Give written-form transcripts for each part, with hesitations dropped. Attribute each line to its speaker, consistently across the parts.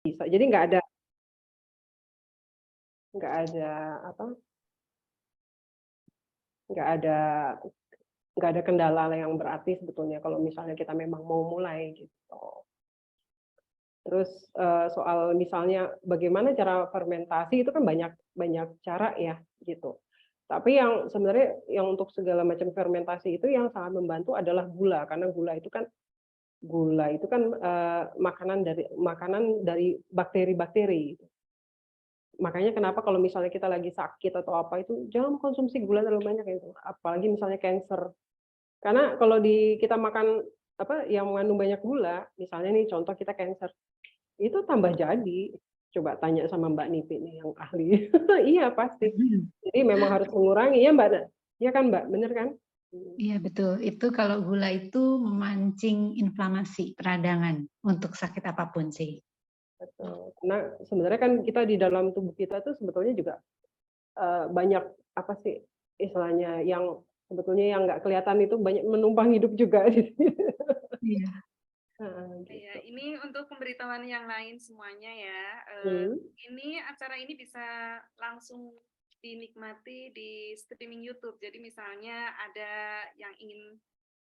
Speaker 1: bisa. Jadi nggak ada apa, nggak ada nggak ada kendala yang berarti sebetulnya kalau misalnya kita memang mau mulai gitu. Terus, soal misalnya bagaimana cara fermentasi itu kan banyak banyak cara ya, gitu. Tapi yang sebenarnya yang untuk segala macam fermentasi itu yang sangat membantu adalah gula, karena gula itu kan, makanan dari bakteri-bakteri. Makanya kenapa kalau misalnya kita lagi sakit atau apa itu, jangan konsumsi gula terlalu banyak itu, apalagi misalnya cancer. Karena kalau kita makan, apa, yang mengandung banyak gula, misalnya nih contoh kita cancer, itu tambah jadi. Coba tanya sama Mbak Nipi nih yang ahli. Iya pasti. Jadi memang harus mengurangi ya Mbak, iya kan Mbak, bener kan?
Speaker 2: Iya betul, itu kalau gula itu memancing inflamasi peradangan untuk sakit apapun sih.
Speaker 1: Betul. Karena sebenarnya kan kita di dalam tubuh kita tuh sebetulnya juga, banyak apa sih istilahnya yang sebetulnya yang nggak kelihatan itu banyak menumpang hidup juga di sini.
Speaker 2: Iya.
Speaker 1: Heeh,
Speaker 3: Iya,
Speaker 1: gitu.
Speaker 3: ini untuk pemberitahuan yang lain semuanya ya.
Speaker 1: Hmm.
Speaker 3: Ini acara ini bisa langsung dinikmati di streaming YouTube. Jadi misalnya ada yang ingin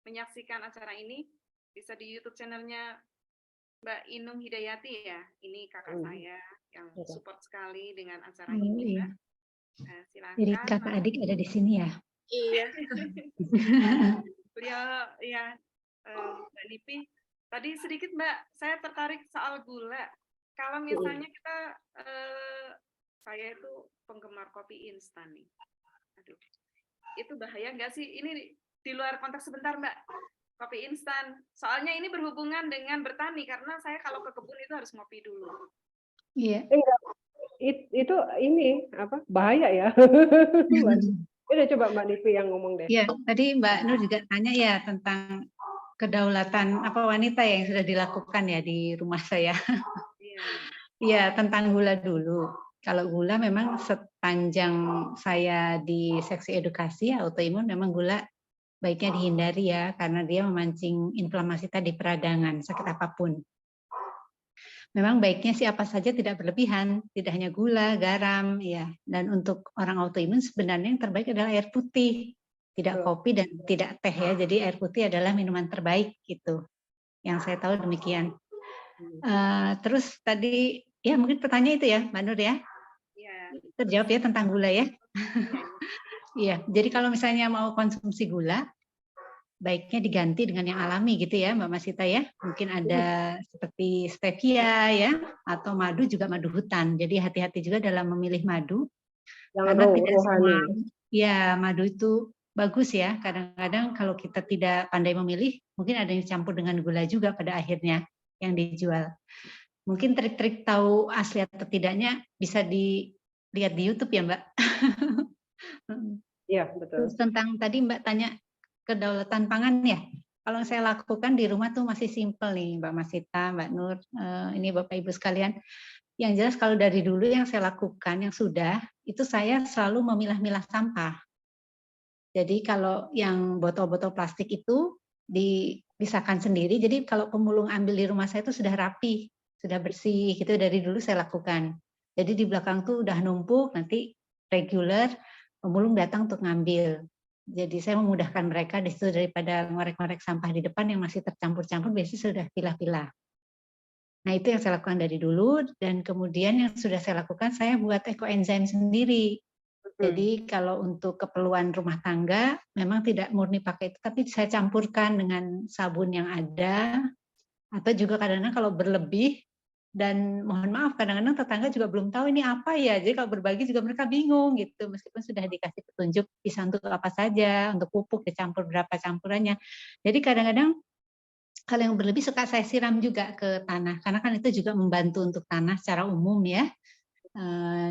Speaker 3: menyaksikan acara ini, bisa di YouTube channelnya Mbak Inung Hidayati ya. Ini kakak saya yang support sekali dengan acara ini, Mbak.
Speaker 2: Jadi
Speaker 3: Silakan.
Speaker 2: kakak adik ada di sini ya?
Speaker 3: Iya. Beliau ya, Mbak Nipi. Tadi sedikit Mbak, saya tertarik soal gula. Kalau misalnya kita, saya itu penggemar kopi instan nih. Aduh, itu bahaya nggak sih? Ini di luar konteks sebentar Mbak, kopi instan. Soalnya ini berhubungan dengan bertani, karena saya kalau ke kebun itu harus ngopi dulu.
Speaker 2: Iya.
Speaker 1: Enggak, itu ini, apa, bahaya ya. Udah coba Mbak Nipi yang ngomong deh.
Speaker 2: Iya, tadi Mbak Nur juga tanya ya tentang kedaulatan apa wanita yang sudah dilakukan ya di rumah saya. Iya, tentang gula dulu. Kalau gula memang sepanjang saya di seksi edukasi autoimun memang gula baiknya dihindari ya karena dia memancing inflamasi tadi peradangan sakit apapun. Memang baiknya sih apa saja tidak berlebihan, tidak hanya gula, garam ya. Dan untuk orang autoimun sebenarnya yang terbaik adalah air putih. Tidak kopi dan tidak teh ya. Jadi air putih adalah minuman terbaik gitu. Yang saya tahu demikian. Terus tadi ya mungkin pertanyaan itu ya Mbak Nur ya. Terjawab ya tentang gula ya. Iya, jadi kalau misalnya mau konsumsi gula, baiknya diganti dengan yang alami gitu ya Mbak Masita ya. Mungkin ada seperti stevia ya, atau madu juga madu hutan. Jadi hati-hati juga dalam memilih madu. Karena tidak semua, ya madu itu bagus ya. Kadang-kadang kalau kita tidak pandai memilih, mungkin ada yang campur dengan gula juga pada akhirnya yang dijual. Mungkin trik-trik tahu asli atau tidaknya bisa dilihat di YouTube ya Mbak.
Speaker 1: Iya, betul.
Speaker 2: Terus tentang tadi Mbak tanya kedaulatan pangan ya. Kalau saya lakukan di rumah tuh masih simpel nih Mbak Masita, Mbak Nur, ini Bapak Ibu sekalian. Yang jelas kalau dari dulu yang saya lakukan yang sudah, itu saya selalu memilah-milah sampah. Jadi kalau yang botol-botol plastik itu dipisahkan sendiri. Jadi kalau pemulung ambil di rumah saya itu sudah rapi, sudah bersih gitu dari dulu saya lakukan. Jadi di belakang tuh udah numpuk, nanti reguler pemulung datang untuk ngambil. Jadi saya memudahkan mereka di situ daripada ngorek-ngorek sampah di depan yang masih tercampur-campur, biasanya sudah pilah-pilah. Nah itu yang saya lakukan dari dulu dan kemudian yang sudah saya lakukan saya buat ekoenzim sendiri. Jadi kalau untuk keperluan rumah tangga memang tidak murni pakai itu, tapi saya campurkan dengan sabun yang ada atau juga kadang-kadang kalau berlebih dan mohon maaf kadang-kadang tetangga juga belum tahu ini apa ya. Jadi kalau berbagi juga mereka bingung gitu meskipun sudah dikasih petunjuk bisa untuk apa saja, untuk pupuk dicampur berapa campurannya. Jadi kadang-kadang kalau yang berlebih suka saya siram juga ke tanah karena kan itu juga membantu untuk tanah secara umum ya.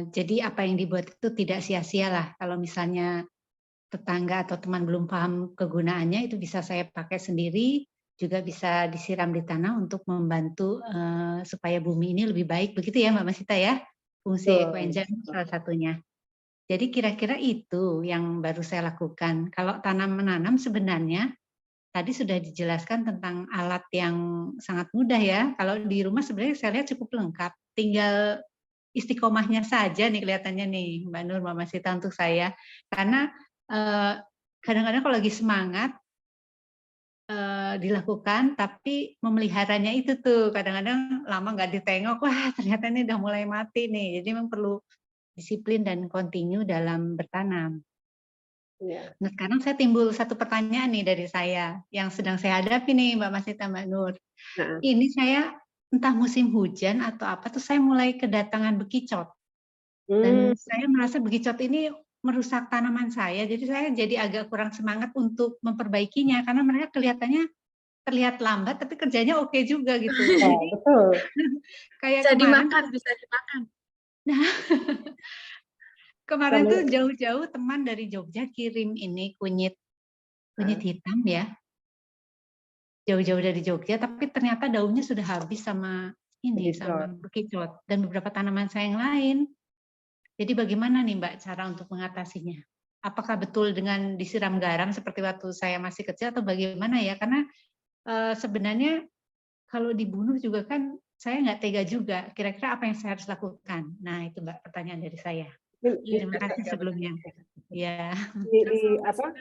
Speaker 2: Jadi apa yang dibuat itu tidak sia-sia lah. Kalau misalnya tetangga atau teman belum paham kegunaannya itu bisa saya pakai sendiri, juga bisa disiram di tanah untuk membantu supaya bumi ini lebih baik. Begitu ya Mbak Masita ya, fungsi ekoenzim salah satunya. Jadi kira-kira itu yang baru saya lakukan. Kalau tanam menanam sebenarnya tadi sudah dijelaskan tentang alat yang sangat mudah ya. Kalau di rumah sebenarnya saya lihat cukup lengkap. tinggal istiqomahnya saja nih kelihatannya nih Mbak Nur, Mbak Masita untuk saya. Karena kadang-kadang kalau lagi semangat dilakukan, tapi memeliharanya itu tuh kadang-kadang lama nggak ditengok, wah ternyata ini udah mulai mati nih. Jadi memang perlu disiplin dan kontinu dalam bertanam.
Speaker 1: Iya.
Speaker 2: Nah sekarang saya timbul satu pertanyaan nih dari saya yang sedang saya hadapi nih Mbak Masita, Mbak Nur.
Speaker 1: Nah,
Speaker 2: Ini saya entah musim hujan atau apa tuh saya mulai kedatangan bekicot. Dan saya merasa bekicot ini merusak tanaman saya, jadi saya jadi agak kurang semangat untuk memperbaikinya karena mereka kelihatannya terlihat lambat tapi kerjanya oke juga gitu.
Speaker 1: ya,
Speaker 2: Jadi
Speaker 1: betul.
Speaker 2: kayak
Speaker 4: Bisa
Speaker 2: kemarin
Speaker 4: dimakan, bisa dimakan.
Speaker 2: kemarin
Speaker 1: Kalau
Speaker 2: tuh jauh-jauh teman dari Jogja kirim ini kunyit hitam ya. Jauh-jauh dari Jogja tapi ternyata daunnya sudah habis sama ini
Speaker 1: Bekicot.
Speaker 2: sama bekicot dan beberapa tanaman saya yang lain. Jadi bagaimana nih Mbak cara untuk mengatasinya? Apakah betul dengan disiram garam seperti waktu saya masih kecil atau bagaimana ya? Karena sebenarnya kalau dibunuh juga kan saya nggak tega juga. Kira-kira apa yang saya harus lakukan? Nah itu Mbak pertanyaan dari saya. Terima kasih sebelumnya. Ya.
Speaker 1: Di apa?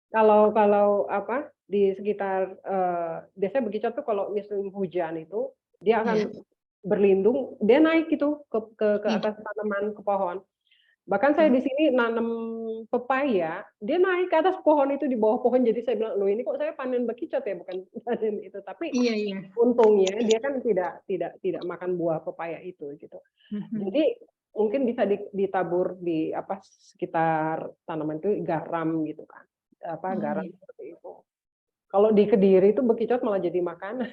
Speaker 1: Kalau apa di sekitar biasanya bekicot tuh kalau musim hujan itu dia akan berlindung, dia naik gitu ke atas tanaman, ke pohon. Bahkan saya di sini nanam pepaya, dia naik ke atas pohon itu, di bawah pohon. Jadi saya bilang, loh ini kok saya panen bekicot ya, bukan panen itu. Tapi untungnya dia kan tidak makan buah pepaya itu gitu. Jadi mungkin bisa ditabur di apa sekitar tanaman itu garam gitu kan. Garam seperti itu. Kalau di Kediri itu bekicot malah jadi makanan.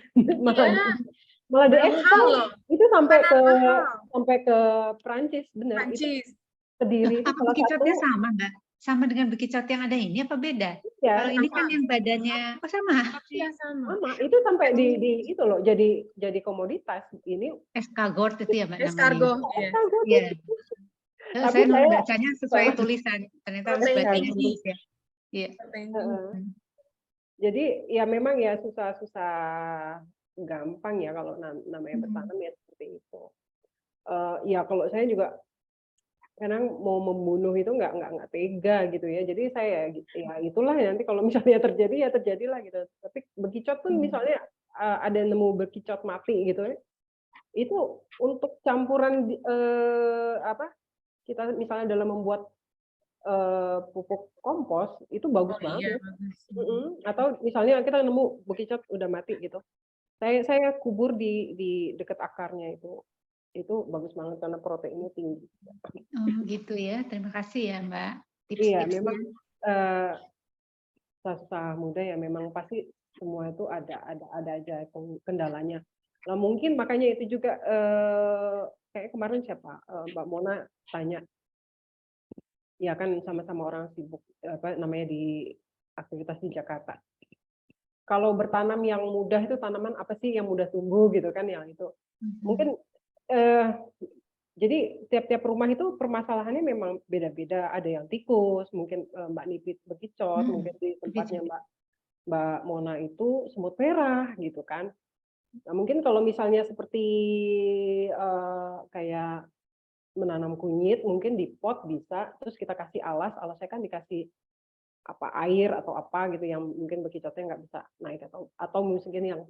Speaker 1: malah diekspor. Itu sampai ke Prancis, benar.
Speaker 4: Prancis.
Speaker 1: Kediri itu
Speaker 2: apa bekicotnya sama Mbak? Sama dengan bekicot yang ada ini apa beda?
Speaker 1: Ya,
Speaker 2: kalau ini kan yang badannya sama.
Speaker 4: Iya sama.
Speaker 1: Sama. Itu sampai di itu loh jadi komoditas ini.
Speaker 2: Escargot itu ya Mbak namanya.
Speaker 4: Escargot.
Speaker 2: Iya.
Speaker 1: Tapi
Speaker 2: saya bacanya sesuai tulisan, ternyata harus baca
Speaker 4: protein
Speaker 2: Inggris ya. Iya.
Speaker 1: Jadi ya memang ya susah gampang ya kalau namanya bertanam ya seperti itu. Ya kalau saya juga kadang mau membunuh itu nggak tega gitu ya. Jadi saya ya itulah nanti kalau misalnya terjadi ya terjadilah gitu. Tapi bekicot pun misalnya ada nemu bekicot mati gitu ya. Itu untuk campuran kita misalnya dalam membuat pupuk kompos itu bagus banget. Atau misalnya kita nemu bekicot udah mati gitu. Saya kubur di dekat akarnya itu bagus banget karena proteinnya tinggi.
Speaker 2: Oh gitu ya, terima kasih ya Mbak.
Speaker 1: Iya, memang susah muda ya memang pasti semua itu ada aja kendalanya. Nah mungkin makanya itu juga kayak kemarin siapa Mbak Mona tanya, ya kan sama-sama orang sibuk di aktivitas di Jakarta. Kalau bertanam yang mudah itu tanaman apa sih yang mudah tumbuh gitu kan yang itu. Mungkin jadi tiap-tiap rumah itu permasalahannya memang beda-beda. Ada yang tikus, mungkin Mbak Nipit bekicot, mungkin di tempatnya Mbak Mona itu semut merah gitu kan. Nah, mungkin kalau misalnya seperti kayak menanam kunyit, mungkin di pot bisa, terus kita kasih alasnya kan dikasih air atau apa gitu yang mungkin bekicotnya nggak bisa naik atau mungkin yang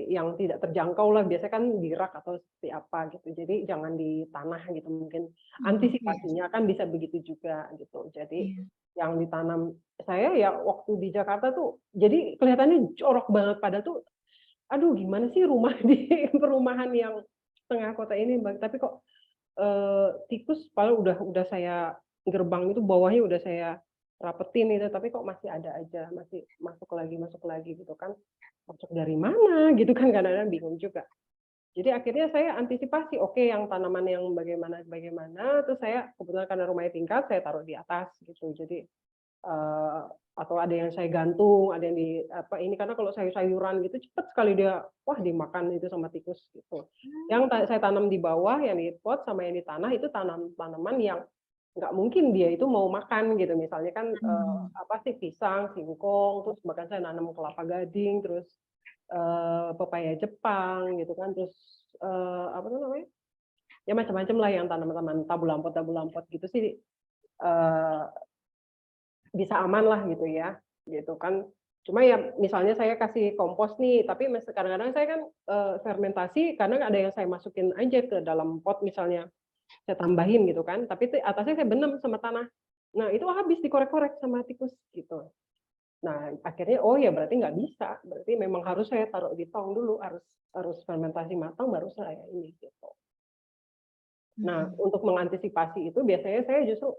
Speaker 1: yang tidak terjangkau lah, biasanya kan di rak atau seperti apa gitu. Jadi jangan di tanah gitu, mungkin antisipasinya kan bisa begitu juga gitu. Jadi yang ditanam saya ya waktu di Jakarta tuh jadi kelihatannya jorok banget, padahal tuh aduh gimana sih rumah di perumahan yang tengah kota ini, tapi kok tikus padahal udah saya gerbang itu bawahnya udah saya rapetin itu, tapi kok masih ada aja, masih masuk lagi gitu kan. Masuk dari mana gitu kan, kadang-kadang bingung juga. Jadi akhirnya saya antisipasi, oke yang tanaman yang bagaimana, terus saya kebetulan karena rumahnya tingkat, saya taruh di atas gitu. Jadi atau ada yang saya gantung, ada yang ini karena kalau sayur-sayuran gitu cepat sekali dia dimakan itu sama tikus gitu. Yang saya tanam di bawah, yang di pot sama yang di tanah itu tanaman yang nggak mungkin dia itu mau makan gitu. Misalnya kan pisang, singkong, terus bahkan saya nanam kelapa gading, terus pepaya Jepang gitu kan, terus apa tuh namanya? Ya macam-macam lah yang tanaman-tanaman tabu lampot gitu sih bisa aman lah gitu ya, gitu kan. Cuma ya misalnya saya kasih kompos nih, tapi kadang-kadang saya kan fermentasi, kadang ada yang saya masukin aja ke dalam pot misalnya, saya tambahin gitu kan, tapi atasnya saya benam sama tanah. Nah itu habis dikorek-korek sama tikus gitu. Nah akhirnya oh ya berarti nggak bisa, berarti memang harus saya taruh di tong dulu, harus fermentasi matang baru saya ini gitu. Nah untuk mengantisipasi itu biasanya saya justru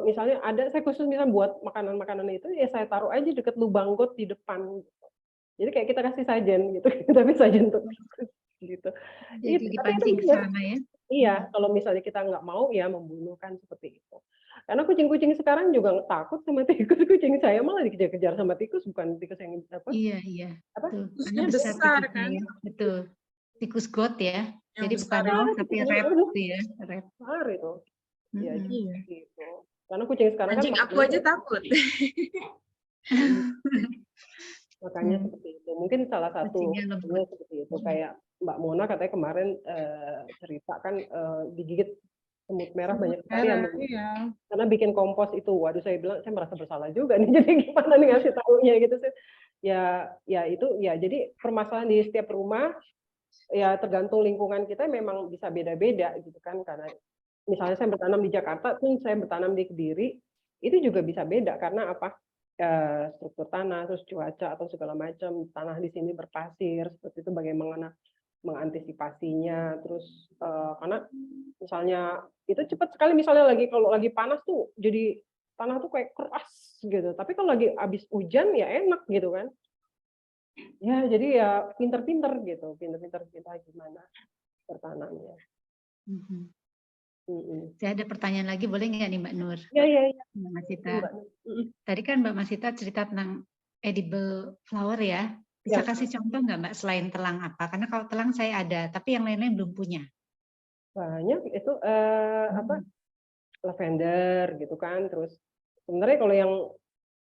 Speaker 1: misalnya saya khusus misalnya buat makanan-makanan itu, ya saya taruh aja deket lubang got di depan gitu. Jadi kayak kita kasih sajen gitu, tapi sajen untuk tikus gitu.
Speaker 2: Jadi
Speaker 1: Tapi itu
Speaker 2: dipancing ke
Speaker 1: bener.
Speaker 2: sana ya.
Speaker 1: Iya, kalau misalnya kita nggak mau ya membunuh kan seperti itu. Karena kucing-kucing sekarang juga takut sama tikus, kucing saya malah dikejar-kejar sama tikus, bukan tikus yang apa?
Speaker 2: Iya,
Speaker 1: Apa?
Speaker 2: betul. Karena
Speaker 4: Tikusnya
Speaker 2: besar
Speaker 4: besar
Speaker 2: tikusnya
Speaker 4: kan?
Speaker 2: ya, betul. Tikus got ya.
Speaker 4: Yang
Speaker 2: Jadi bukan
Speaker 4: besar
Speaker 2: roh
Speaker 1: itu.
Speaker 2: tapi
Speaker 1: Iya,
Speaker 2: red
Speaker 1: aduh,
Speaker 2: gitu ya, red.
Speaker 1: besar itu. Ya
Speaker 2: Mm-mm.
Speaker 4: Iya.
Speaker 1: gitu. Karena kucing sekarang kan
Speaker 4: Anjing aku aja takut.
Speaker 1: makanya seperti itu. Mungkin salah satu
Speaker 2: Kucingnya lembut.
Speaker 1: seperti itu. Kayak Mbak Mona katanya kemarin cerita kan digigit semut merah banyak sekali ya,
Speaker 4: Iya.
Speaker 1: karena bikin kompos itu. Waduh, saya bilang saya merasa bersalah juga nih. Jadi gimana nih ngasih tahunya gitu sih. Ya itu ya jadi permasalahan di setiap rumah ya tergantung lingkungan kita memang bisa beda-beda gitu kan, karena misalnya saya bertanam di Jakarta tuh saya bertanam di Kediri itu juga bisa beda karena apa? Struktur tanah, terus cuaca atau segala macam, tanah di sini berpasir seperti itu, bagaimana mengantisipasinya, terus karena misalnya itu cepat sekali, misalnya kalau lagi panas tuh jadi tanah tuh kayak keras gitu, tapi kalau lagi habis hujan ya enak gitu kan. Ya jadi ya pinter-pinter gitu, pinter-pinter kita gimana bertanamnya.
Speaker 2: Mhm.
Speaker 1: Mm-mm.
Speaker 2: Saya ada pertanyaan lagi, boleh nggak nih Mbak Nur?
Speaker 1: Iya.
Speaker 2: Mbak Masita.
Speaker 1: Mbak.
Speaker 2: Tadi kan Mbak Masita cerita tentang edible flower ya. Bisa
Speaker 1: Ya.
Speaker 2: kasih contoh nggak Mbak selain telang apa? Karena kalau telang saya ada, tapi yang lain-lain belum punya.
Speaker 1: Banyak itu apa? Lavender gitu kan, terus sebenarnya kalau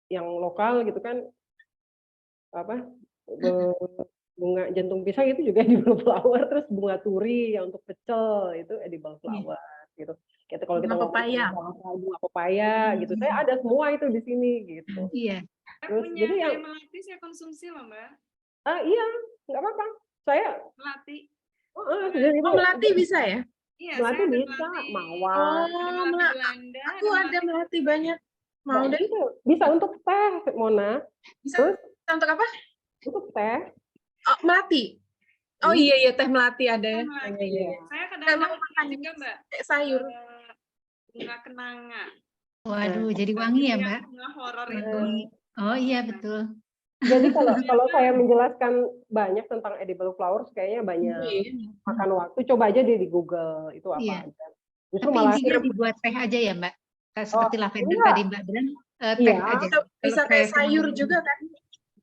Speaker 1: yang lokal gitu kan apa? Bunga jantung pisang itu juga edible flower, terus bunga turi yang untuk pecel itu edible flower gitu. Kalau kita
Speaker 4: Bunga
Speaker 1: ngomong
Speaker 4: pepaya.
Speaker 1: soal bunga pepaya gitu, saya ada semua itu di sini gitu.
Speaker 2: Iya.
Speaker 3: Saya
Speaker 1: Terus
Speaker 3: punya
Speaker 1: jadi yang
Speaker 3: kayu melati, saya konsumsi loh Mbak.
Speaker 1: iya, nggak apa-apa. Saya
Speaker 3: Melati.
Speaker 1: jadi itu
Speaker 4: Melati bisa ya?
Speaker 3: Iya,
Speaker 1: melati
Speaker 3: saya ada
Speaker 1: bisa,
Speaker 3: melati.
Speaker 1: mawar.
Speaker 3: Ada melati Belanda.
Speaker 4: Aku ada melati banyak. Mau deh.
Speaker 1: Itu bisa untuk teh, Mona.
Speaker 4: Bisa
Speaker 1: Terus
Speaker 4: untuk apa?
Speaker 1: untuk teh.
Speaker 4: Oh, melati. Oh iya teh melati ada ya.
Speaker 3: Melati.
Speaker 4: Iya.
Speaker 3: Saya
Speaker 4: Emang
Speaker 3: kadang-kadang
Speaker 4: makan
Speaker 3: juga Mbak.
Speaker 4: sayur.
Speaker 3: Bunga kenanga.
Speaker 2: Waduh, jadi wangi ya Mbak?
Speaker 3: Bunga horor itu.
Speaker 2: Wangi. Oh iya betul.
Speaker 1: Jadi kalau saya menjelaskan banyak tentang edible flowers, kayaknya banyak makan waktu. Coba aja di Google itu apa
Speaker 2: Iya.
Speaker 1: aja. Justru
Speaker 2: Tapi
Speaker 1: malah
Speaker 2: intinya dibuat teh aja ya Mbak? Seperti lavender
Speaker 1: iya.
Speaker 2: tadi Mbak bilang, teh
Speaker 1: Iya.
Speaker 2: aja.
Speaker 4: Bisa
Speaker 2: Kalau
Speaker 4: kayak
Speaker 2: saya
Speaker 4: sayur
Speaker 2: sama-
Speaker 4: juga kan?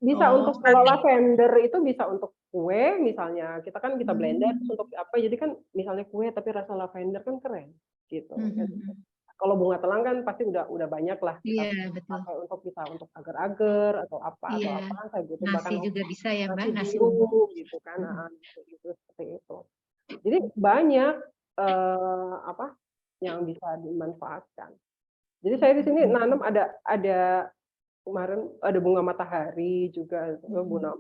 Speaker 1: Bisa
Speaker 2: Oh,
Speaker 1: untuk kalau lavender itu bisa untuk kue misalnya. Kita kan kita blender terus untuk apa? Jadi kan misalnya kue tapi rasa lavender kan keren gitu. Kalau bunga telang kan pasti udah banyak lah kita
Speaker 2: Iya betul.
Speaker 1: pakai untuk agar-agar atau apa
Speaker 2: Iya.
Speaker 1: atau apa saya gitu,
Speaker 2: Nasi
Speaker 1: bahkan
Speaker 2: juga bisa ya Mbak, nasi
Speaker 1: bumbu
Speaker 2: umum.
Speaker 1: gitu kan, gitu seperti itu. Jadi banyak apa yang bisa dimanfaatkan. Jadi saya di sini nanam ada kemarin ada bunga matahari juga,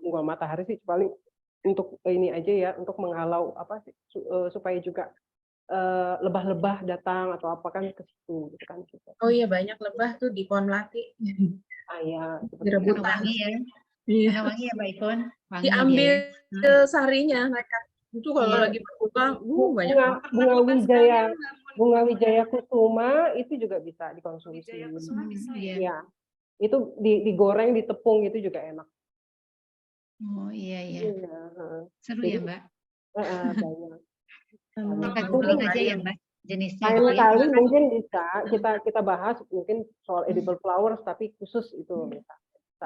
Speaker 1: bunga matahari sih paling untuk ini aja ya, untuk menghalau apa sih supaya juga lebah-lebah datang atau apa kan ke situ gitu kan.
Speaker 4: Oh iya banyak lebah tuh di pohon melati.
Speaker 1: Ya,
Speaker 4: Direbutan.
Speaker 2: Karena wangi ya.
Speaker 4: Iya.
Speaker 2: Karena wangi ya Mbak Ipon. Wangi
Speaker 4: Diambil
Speaker 2: dia ya.
Speaker 4: sarinya mereka. Itu kalau
Speaker 2: Iya.
Speaker 4: lagi berbuka, banyak.
Speaker 1: bunga wijaya kusuma itu juga bisa dikonsumsi.
Speaker 3: Wijaya kusuma bisa ya?
Speaker 1: Iya. Itu digoreng di tepung itu juga enak.
Speaker 2: Oh iya. Seru
Speaker 1: Jadi,
Speaker 2: ya Mbak.
Speaker 1: banyak.
Speaker 2: Kita googling aja ya Mbak jenisnya.
Speaker 1: Lain kali mungkin bisa kita bahas mungkin soal edible flowers tapi khusus itu bisa.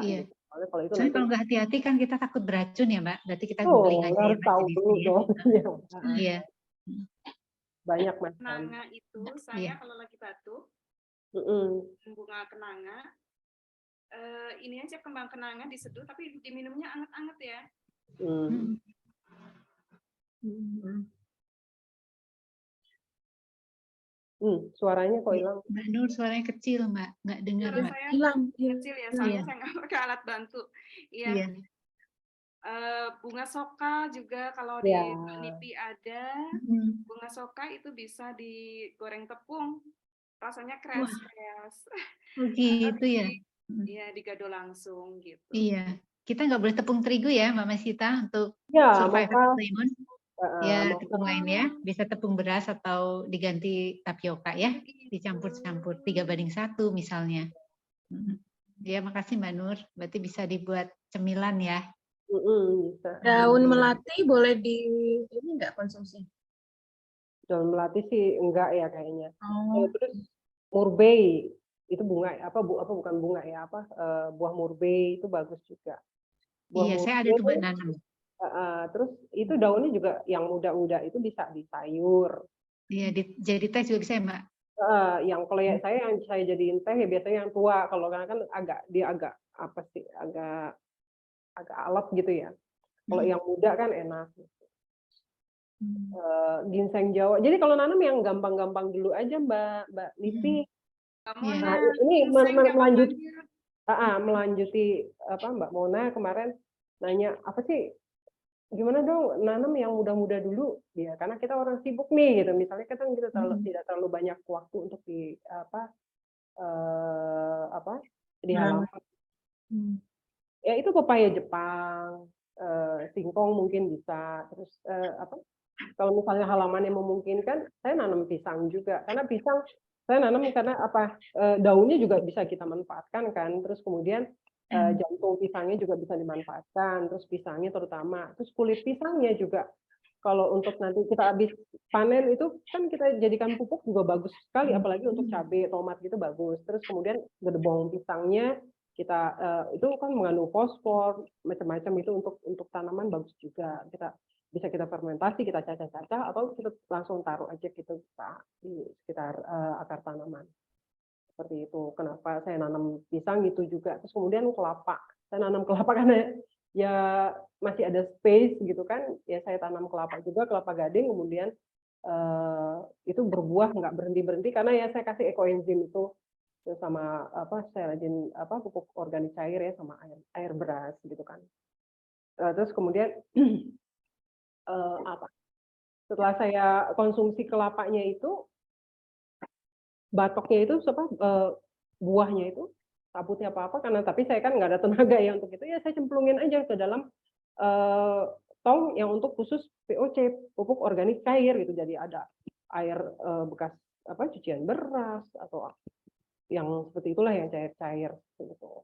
Speaker 2: Iya.
Speaker 1: Soalnya kalau itu
Speaker 2: Soalnya
Speaker 1: nanti
Speaker 2: kalau nggak hati-hati kan kita takut beracun ya Mbak. Berarti kita googling aja ya
Speaker 1: harus
Speaker 2: Mbak
Speaker 1: tahu dulu
Speaker 2: jenisnya.
Speaker 1: dong.
Speaker 2: Iya.
Speaker 1: Banyak macam.
Speaker 3: Kenanga itu saya kalau lagi batuk, bunga kenanga ini aja kembang kenanga diseduh, tapi diminumnya anget-anget ya.
Speaker 1: Hmm. Suaranya kok hilang.
Speaker 2: Mbak Nur suaranya kecil, Mbak. Nggak dengar,
Speaker 3: Suara
Speaker 2: Mbak.
Speaker 3: saya
Speaker 4: Hilang.
Speaker 3: kecil ya, soalnya
Speaker 2: Iya.
Speaker 3: saya nggak pakai alat bantu. Iya.
Speaker 2: Iya.
Speaker 3: Bunga soka juga kalau
Speaker 1: Ya.
Speaker 3: di Mbak Nipi ada.
Speaker 2: Mm.
Speaker 3: Bunga soka itu bisa digoreng tepung, rasanya
Speaker 2: Wah.
Speaker 3: keras-keras.
Speaker 2: Oh gitu ya.
Speaker 3: Iya, digado langsung gitu.
Speaker 2: Iya. Kita nggak boleh tepung terigu ya, Mbak Masita, untuk
Speaker 1: Ya,
Speaker 2: survival
Speaker 1: maka
Speaker 2: lemon. Ya,
Speaker 1: maka
Speaker 2: tepung lain ya. Bisa tepung beras atau diganti tapioka ya. Dicampur-campur 3:1 misalnya. Ya, makasih Mbak Nur. Berarti bisa dibuat cemilan ya.
Speaker 1: bisa.
Speaker 4: Daun melati boleh ini nggak konsumsi?
Speaker 1: Daun melati sih enggak ya kayaknya.
Speaker 4: Oh.
Speaker 1: Terus murbei itu bunga bukan bunga ya, buah murbei itu bagus juga. Buah
Speaker 2: Iya, saya ada
Speaker 1: murbei,
Speaker 2: tuh Mbak nanam.
Speaker 1: terus itu daunnya juga yang muda-muda itu bisa di sayur.
Speaker 2: Iya, jadi teh juga bisa ya, Mbak.
Speaker 1: Yang kalau ya yang saya jadiin teh ya biasanya yang tua, kalau karena kan agak apa sih, agak alot gitu ya. Kalau yang muda kan enak. Ginseng Jawa. Jadi kalau nanam yang gampang-gampang dulu aja Mbak Nipi. Nah, ini melanjuti apa Mbak Mona kemarin nanya apa sih, gimana dong nanam yang muda-muda dulu ya, karena kita orang sibuk nih gitu, misalnya kita tidak terlalu banyak waktu untuk di di halaman. Ya itu pepaya Jepang, singkong mungkin bisa, terus kalau misalnya halamannya memungkinkan, saya nanam pisang juga, karena pisang saya nanam karena daunnya juga bisa kita manfaatkan kan, terus kemudian jantung pisangnya juga bisa dimanfaatkan, terus pisangnya terutama, terus kulit pisangnya juga kalau untuk nanti kita habis panen itu kan kita jadikan pupuk juga bagus sekali, apalagi untuk cabai, tomat gitu bagus. Terus kemudian gedebong pisangnya kita itu kan mengandung fosfor, macam-macam itu untuk tanaman bagus juga. Bisa kita fermentasi, kita cacah-cacah, atau kita langsung taruh aja gitu di sekitar akar tanaman. Seperti itu. Kenapa saya nanam pisang gitu juga. Terus kemudian kelapa. Saya nanam kelapa karena ya masih ada space gitu kan. Ya saya tanam kelapa juga, kelapa gading, kemudian itu berbuah nggak berhenti-berhenti karena ya saya kasih ekoenzim itu sama saya rajin pupuk organik cair ya sama air beras gitu kan. Terus kemudian setelah saya konsumsi kelapanya itu, batoknya itu buahnya itu kabutnya apa karena tapi saya kan nggak ada tenaga ya untuk itu, ya saya cemplungin aja ke dalam tong yang untuk khusus POC, pupuk organik cair gitu. Jadi ada air bekas cucian beras atau yang seperti itulah yang cair-cair gitu.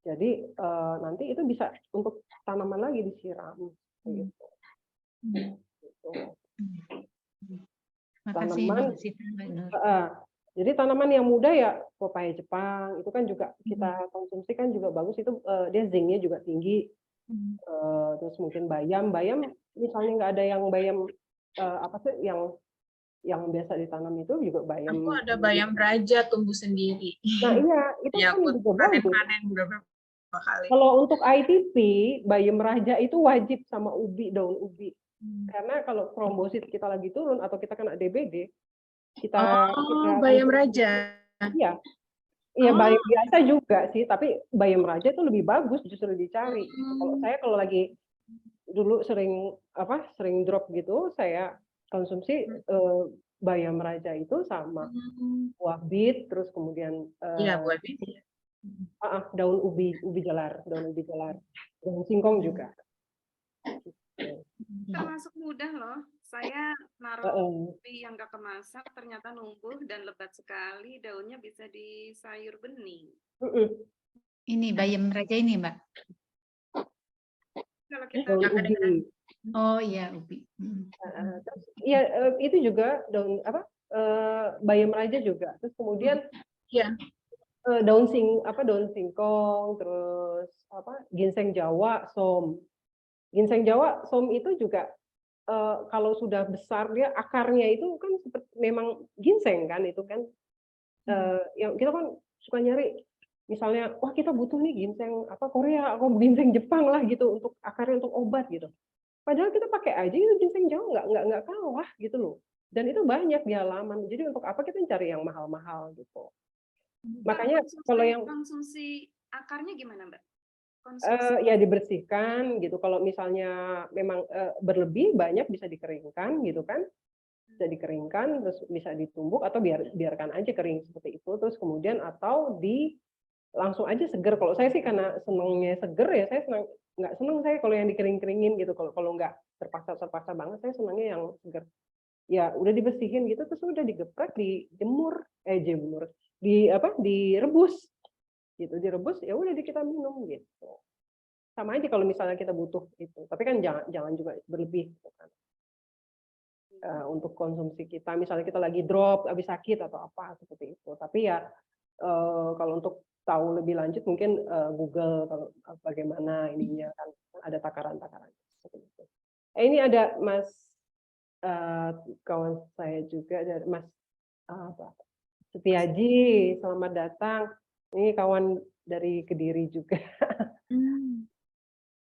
Speaker 1: Jadi nanti itu bisa untuk tanaman lagi disiram gitu. Tanaman, jadi tanaman yang muda ya pepaya Jepang itu kan juga kita konsumsi kan juga bagus, itu dia zincnya juga tinggi. Terus mungkin bayam misalnya nggak ada yang bayam yang biasa ditanam itu juga bayam.
Speaker 4: Aku ada bayam raja tumbuh sendiri.
Speaker 1: Nah iya itu
Speaker 4: ya,
Speaker 1: kan juga bagus.
Speaker 4: Panen beberapa kali.
Speaker 1: Kalau untuk ITP bayam raja itu wajib sama daun ubi. Karena kalau trombosit kita lagi turun atau kita kena DBD, kita
Speaker 4: bayam raja.
Speaker 1: Iya. Iya, bayam biasa juga sih, tapi bayam raja itu lebih bagus justru dicari. Kalau lagi dulu sering drop gitu, saya konsumsi bayam raja itu sama buah bit, terus kemudian
Speaker 4: buah bit.
Speaker 1: daun ubi jalar, daun singkong juga.
Speaker 3: Termasuk mudah loh. Saya naruh ubi yang gak kemasak, ternyata numbuh dan lebat sekali. Daunnya bisa di sayur bening.
Speaker 2: Ini bayam raja ini, Mbak.
Speaker 3: Kalau kita
Speaker 1: ubi.
Speaker 2: Oh iya, ubi.
Speaker 1: Iya, itu juga daun bayam raja juga. Terus kemudian daun singkong, terus ginseng Jawa, som. Ginseng Jawa, som itu juga kalau sudah besar dia akarnya itu kan seperti memang ginseng kan itu kan. Yang kita kan suka nyari misalnya, wah kita butuh nih ginseng apa Korea atau ginseng Jepang lah gitu untuk akarnya untuk obat gitu. Padahal kita pakai aja itu ginseng Jawa nggak kalah gitu loh. Dan itu banyak di halaman. Jadi untuk apa kita cari yang mahal-mahal gitu. Makanya kalau yang
Speaker 3: konsumsi akarnya gimana, Mbak? Konsumsi.
Speaker 1: ya dibersihkan gitu. Kalau misalnya memang berlebih banyak bisa dikeringkan gitu kan. Bisa dikeringkan terus bisa ditumbuk atau biarkan aja kering seperti itu terus kemudian atau langsung aja seger. Kalau saya sih karena senangnya seger ya saya nggak senang saya kalau yang dikering-keringin gitu. Kalau nggak terpaksa banget saya senangnya yang seger. Ya udah dibersihin gitu terus udah digeprek, dijemur, direbus gitu, direbus ya udah kita minum gitu. Sama aja kalau misalnya kita butuh itu. Tapi kan jangan juga berlebih gitu kan. Untuk konsumsi kita, misalnya kita lagi drop, habis sakit atau apa seperti itu. Tapi ya kalau untuk tahu lebih lanjut mungkin Google kalau bagaimana ininya kan ada takaran-takaran seperti itu. Ini ada Mas kawan saya juga dari Mas Setiaji, selamat datang. Ini kawan dari Kediri juga.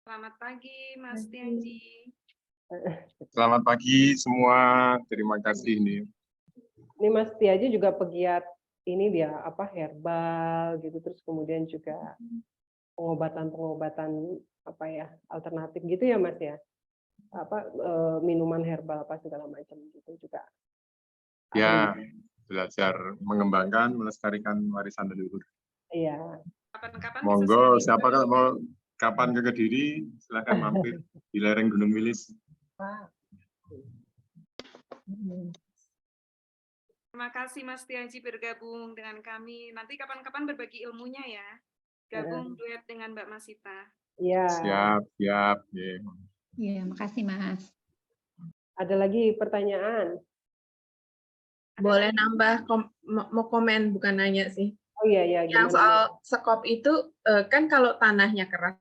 Speaker 3: Selamat pagi, Mas Setiaji.
Speaker 5: Selamat pagi semua, terima kasih nih.
Speaker 1: Ini Mas Setiaji juga pegiat ini dia apa herbal gitu terus kemudian juga pengobatan apa ya alternatif gitu ya Mas ya. Apa minuman herbal apa segala macam gitu juga.
Speaker 5: Ya, belajar mengembangkan, melestarikan warisan leluhur.
Speaker 1: Iya.
Speaker 3: Kapan-kapan
Speaker 5: Monggo, siapa kalau mau kapan ke Kediri, silakan mampir di lereng Gunung Wilis.
Speaker 3: Terima kasih Mas Setiaji bergabung dengan kami. Nanti kapan-kapan berbagi ilmunya ya. Gabung duet dengan Mbak Masita.
Speaker 1: Iya.
Speaker 5: Siap.
Speaker 2: Iya, makasih Mas.
Speaker 1: Ada lagi pertanyaan?
Speaker 4: Boleh nambah, mau komen bukan nanya sih.
Speaker 1: Oh iya,
Speaker 4: Yang
Speaker 1: gimana?
Speaker 4: soal sekop itu, kan kalau tanahnya keras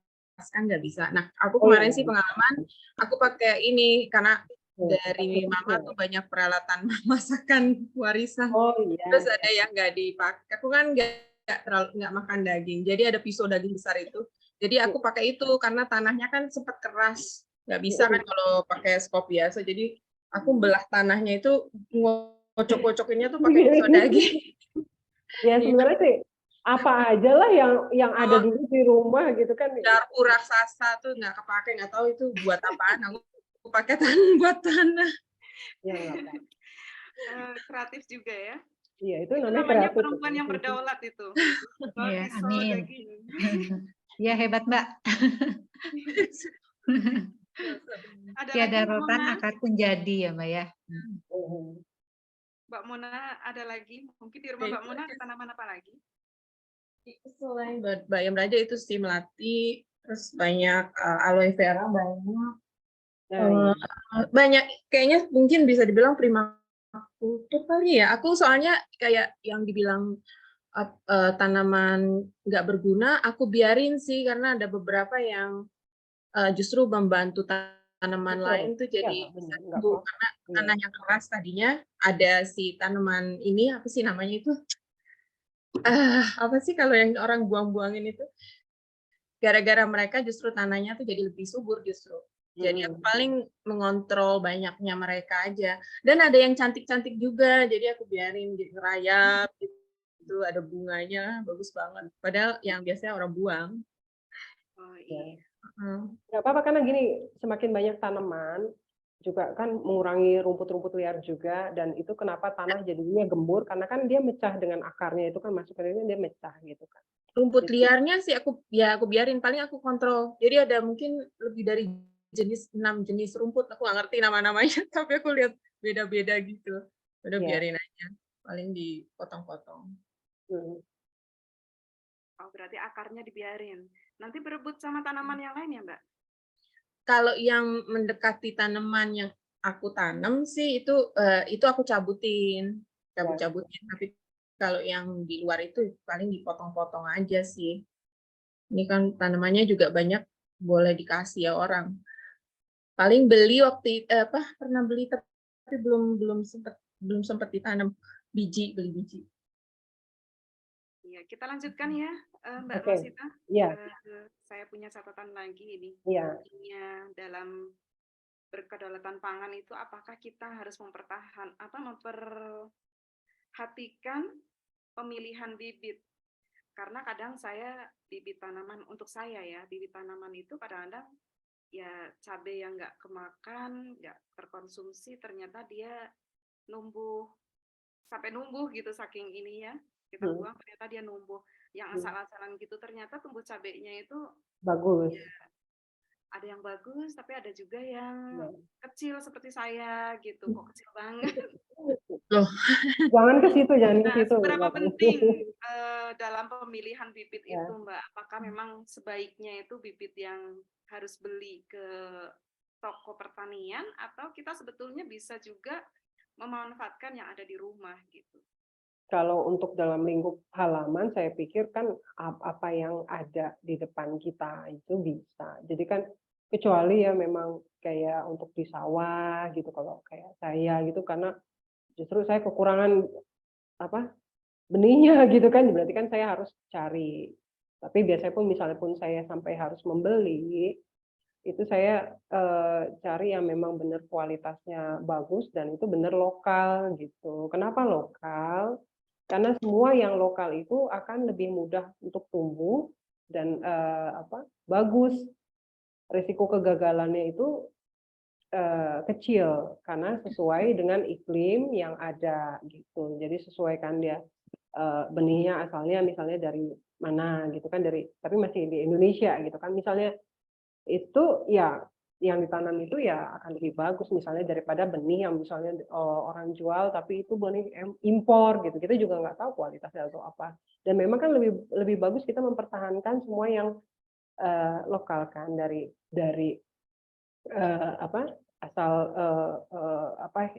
Speaker 4: kan nggak bisa. Nah, aku kemarin sih pengalaman, aku pakai ini, karena dari mama tuh banyak peralatan masakan warisan.
Speaker 1: Oh iya.
Speaker 4: Terus ada yang nggak dipakai. Aku kan nggak makan daging, jadi ada pisau daging besar itu. Jadi aku pakai itu, karena tanahnya kan sempat keras. Nggak bisa kan kalau pakai skop biasa. Jadi aku belah tanahnya itu, ngocok-ngocokinnya tuh pakai pisau daging.
Speaker 1: Ya sebenarnya sih apa aja lah yang ada dulu di rumah gitu kan.
Speaker 4: Garpu raksasa tuh nggak kepake, nggak tahu itu buat apaan. Aku pakai buat tanah.
Speaker 1: Ya,
Speaker 3: kreatif juga ya.
Speaker 1: Iya itu
Speaker 3: namanya
Speaker 1: kreatif.
Speaker 3: Perempuan yang berdaulat itu.
Speaker 2: Iya, amin. Ya hebat Mbak. Tiada rotan akar pun jadi ya Mbak ya.
Speaker 3: Mbak Mona ada lagi? Mungkin di rumah Mbak Mona ada tanaman apa lagi?
Speaker 4: Selain bayam raja itu sih melati, terus banyak aloe vera banyak. Banyak kayaknya mungkin bisa dibilang permakultur kali ya. Aku soalnya kayak yang dibilang tanaman nggak berguna, aku biarin sih karena ada beberapa yang justru membantu tanaman lain tuh jadi bisa tumbuh karena tanah yang keras tadinya ada si tanaman ini apa sih namanya itu apa sih kalau yang orang buang-buangin itu gara-gara mereka justru tanahnya tuh jadi lebih subur justru. Jadi aku paling mengontrol banyaknya mereka aja. Dan ada yang cantik-cantik juga, jadi aku biarin ngerayap gitu, ada bunganya, bagus banget. Padahal yang biasanya orang buang.
Speaker 3: Oh iya.
Speaker 1: Nggak apa-apa karena gini, semakin banyak tanaman juga kan mengurangi rumput-rumput liar juga dan itu kenapa tanah jadinya gembur karena kan dia mecah dengan akarnya itu kan masuk ke dalamnya dia mecah gitu kan.
Speaker 4: Rumput liarnya sih aku biarin, paling aku kontrol. Jadi ada mungkin lebih dari 6 jenis rumput, aku nggak ngerti nama-namanya, tapi aku lihat beda-beda gitu. Udah biarin aja, paling dipotong-potong.
Speaker 3: Oh, berarti akarnya dibiarin. Nanti berebut sama tanaman yang lain ya, Mbak?
Speaker 4: Kalau yang mendekati tanaman yang aku tanam sih itu aku cabutin. Tapi kalau yang di luar itu paling dipotong-potong aja sih. Ini kan tanamannya juga banyak boleh dikasih ya orang. Paling beli pernah beli tapi belum sempat ditanam beli biji.
Speaker 3: Ya, kita lanjutkan ya, Mbak
Speaker 1: Oke.
Speaker 3: Masita.
Speaker 1: Iya,
Speaker 3: Saya punya catatan lagi ini.
Speaker 1: iya.
Speaker 3: Pentingnya dalam berkedaulatan pangan itu apakah kita harus memperhatikan pemilihan bibit? Karena kadang saya bibit tanaman untuk saya ya, bibit tanaman itu kadang-kadang ya cabai yang nggak kemakan, nggak terkonsumsi, ternyata dia numbuh sampai numbuh gitu saking ini ya kita buang ternyata dia numbuh yang asal-asalan gitu ternyata tumbuh cabenya itu
Speaker 1: Bagus.
Speaker 3: ya ada yang bagus tapi ada juga yang
Speaker 1: Iya.
Speaker 3: kecil seperti saya gitu kok kecil banget.
Speaker 4: Loh,
Speaker 1: Jangan ke situ, jangan ke
Speaker 3: Nah,
Speaker 1: situ.
Speaker 3: seberapa
Speaker 1: Nggak
Speaker 3: penting
Speaker 1: penting.
Speaker 3: dalam pemilihan bibit
Speaker 1: Ya.
Speaker 3: itu Mbak? Apakah memang sebaiknya itu bibit yang harus beli ke toko pertanian atau kita sebetulnya bisa juga memanfaatkan yang ada di rumah gitu?
Speaker 1: Kalau untuk dalam lingkup halaman, saya pikir kan apa yang ada di depan kita itu bisa. Jadi kan kecuali ya memang kayak untuk di sawah gitu, kalau kayak saya gitu, karena justru saya kekurangan apa benihnya gitu kan, berarti kan saya harus cari. Tapi biasanya pun misalnya pun saya sampai harus membeli, itu saya cari yang memang benar kualitasnya bagus dan itu benar lokal gitu. Kenapa lokal? Karena semua yang lokal itu akan lebih mudah untuk tumbuh dan bagus. Risiko kegagalannya itu kecil karena sesuai dengan iklim yang ada gitu. Jadi sesuaikan dia benihnya asalnya misalnya dari mana gitu kan, tapi masih di Indonesia gitu kan. Misalnya itu ya yang ditanam itu ya akan lebih bagus misalnya daripada benih yang misalnya orang jual tapi itu benih impor gitu. Kita juga nggak tahu kualitasnya atau apa. Dan memang kan lebih bagus kita mempertahankan semua yang lokal kan dari asal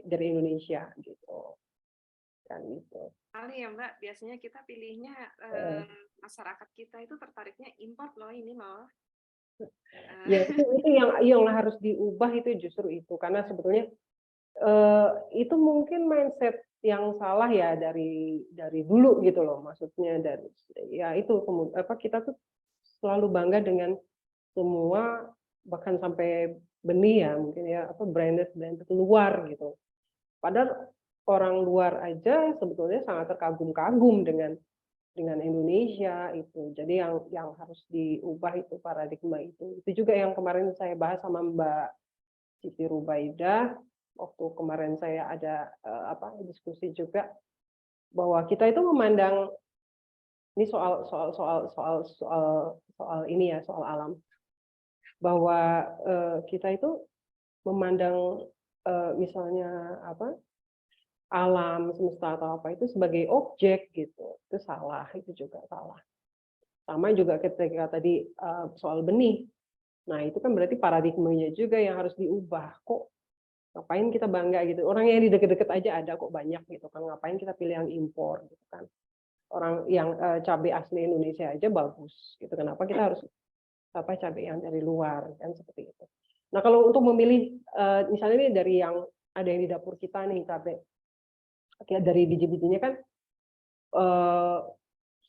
Speaker 1: dari Indonesia gitu kan gitu.
Speaker 3: Kali ya Mbak, biasanya kita pilihnya masyarakat kita itu tertariknya import loh ini loh.
Speaker 1: Ya itu yang harus diubah itu justru itu karena sebetulnya itu mungkin mindset yang salah ya dari dulu gitu loh, maksudnya dari ya itu kita tuh selalu bangga dengan semua bahkan sampai benih ya mungkin ya branded luar gitu. Padahal orang luar aja sebetulnya sangat terkagum-kagum dengan Indonesia itu. Jadi yang harus diubah itu paradigma itu. Itu juga yang kemarin saya bahas sama Mbak Siti Rubaidah waktu kemarin saya ada diskusi juga bahwa kita itu memandang ini soal ini ya, soal alam. Bahwa kita itu memandang misalnya alam semesta atau apa itu sebagai objek gitu, itu salah, itu juga salah. Sama juga ketika tadi soal benih, nah itu kan berarti paradigmanya juga yang harus diubah. Kok ngapain kita bangga gitu, orang yang di deket-deket aja ada kok banyak gitu kan, ngapain kita pilih yang impor gitu kan, orang yang cabai asli Indonesia aja bagus gitu, kenapa kita harus cabai yang dari luar kan, seperti itu. Nah kalau untuk memilih misalnya ini dari yang ada yang di dapur kita nih cabai, kayak dari biji-bijinya kan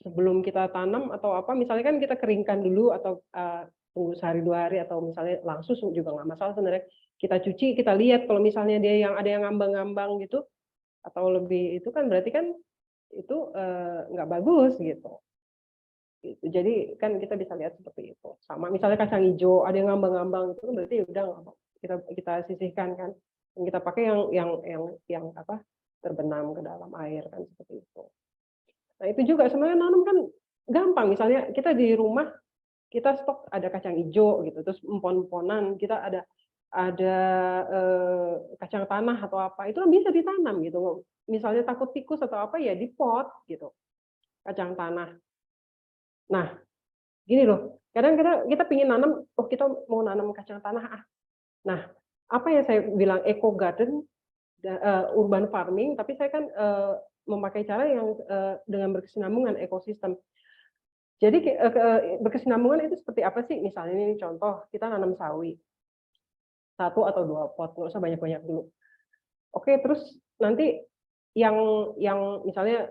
Speaker 1: sebelum kita tanam atau apa misalnya kan kita keringkan dulu atau tunggu sehari 2 hari atau misalnya langsung juga nggak masalah sebenarnya, kita cuci kita lihat kalau misalnya dia yang ada yang ngambang-ngambang gitu atau lebih itu kan berarti kan itu nggak bagus gitu. Jadi kan kita bisa lihat seperti itu. Sama misalnya kacang hijau ada yang ngambang-ngambang itu kan berarti udah kita sisihkan kan. Dan kita pakai yang terbenam ke dalam air kan, seperti itu. Nah, itu juga sebenarnya nanam kan gampang. Misalnya kita di rumah kita stok ada kacang hijau gitu, terus empon-emponan kita ada kacang tanah atau apa itu kan bisa ditanam gitu. Misalnya takut tikus atau apa ya di pot gitu. Kacang tanah. Nah, gini loh, kadang kita pingin nanam, oh kita mau nanam kacang tanah ah. Nah, apa yang saya bilang eco garden, urban farming, tapi saya kan memakai cara yang dengan berkesinambungan ekosistem. Jadi berkesinambungan itu seperti apa sih? Misalnya ini contoh, kita nanam sawi. 1 atau 2 pot, nggak usah banyak-banyak dulu. Oke, terus nanti yang misalnya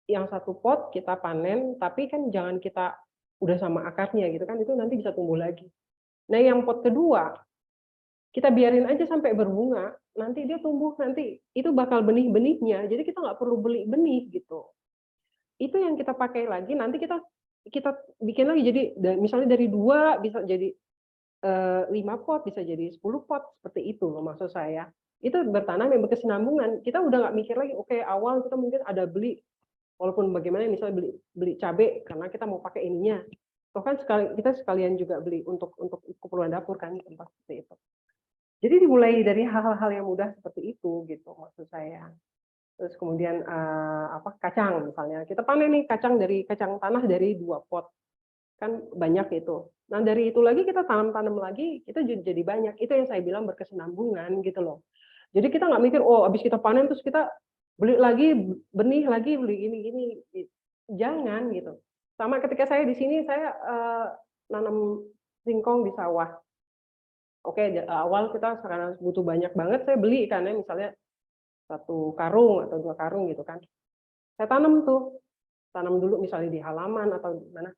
Speaker 1: yang satu pot kita panen, tapi kan jangan kita udah sama akarnya gitu kan, itu nanti bisa tumbuh lagi. Nah yang pot kedua, kita biarin aja sampai berbunga, nanti dia tumbuh, nanti itu bakal benih-benihnya, jadi kita nggak perlu beli benih gitu. Itu yang kita pakai lagi, nanti kita bikin lagi, jadi misalnya dari 2 bisa jadi 5 pot, bisa jadi 10 pot, seperti itu loh maksud saya. Itu bertanam yang berkesinambungan, kita udah nggak mikir lagi, oke awal kita mungkin ada beli, walaupun bagaimana misalnya beli cabai karena kita mau pakai ininya. Toh kan kita sekalian juga beli untuk keperluan dapur kan, tempat seperti itu. Jadi dimulai dari hal-hal yang mudah seperti itu gitu maksud saya. Terus kemudian kacang misalnya, kita panen nih kacang tanah dari 2 pot. Kan banyak itu. Nah, dari itu lagi kita tanam lagi, kita jadi banyak. Itu yang saya bilang berkesinambungan gitu loh. Jadi kita nggak mikir, oh habis kita panen terus kita beli lagi benih lagi, beli ini. Jangan gitu. Sama ketika saya di sini, saya nanam singkong di sawah. Oke, awal kita karena butuh banyak banget, saya beli karena misalnya 1 karung atau 2 karung gitu kan. Saya tanam dulu misalnya di halaman atau di mana.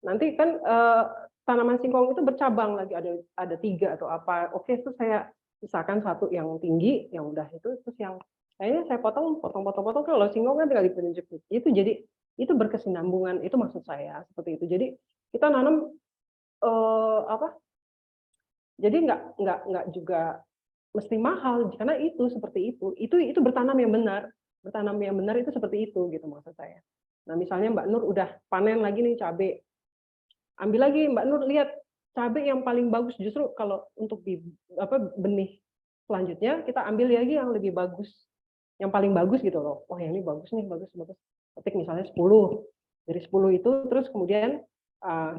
Speaker 1: Nanti kan tanaman singkong itu bercabang lagi, ada 3 atau apa. Oke, itu saya sisakan 1 yang tinggi, yang udah itu, terus yang lainnya saya potong. Kalau singkong kan tinggal dipenjepit. Itu berkesinambungan, itu maksud saya seperti itu. Jadi kita nanam jadi nggak juga mesti mahal karena itu seperti itu. Itu bertanam yang benar. Bertanam yang benar itu seperti itu gitu maksud saya. Nah, misalnya Mbak Nur udah panen lagi nih cabai. Ambil lagi Mbak Nur, lihat cabai yang paling bagus, justru kalau untuk benih selanjutnya kita ambil lagi yang lebih bagus. Yang paling bagus gitu loh. Wah, yang ini bagus nih, bagus. Petik misalnya 10. Dari 10 itu terus kemudian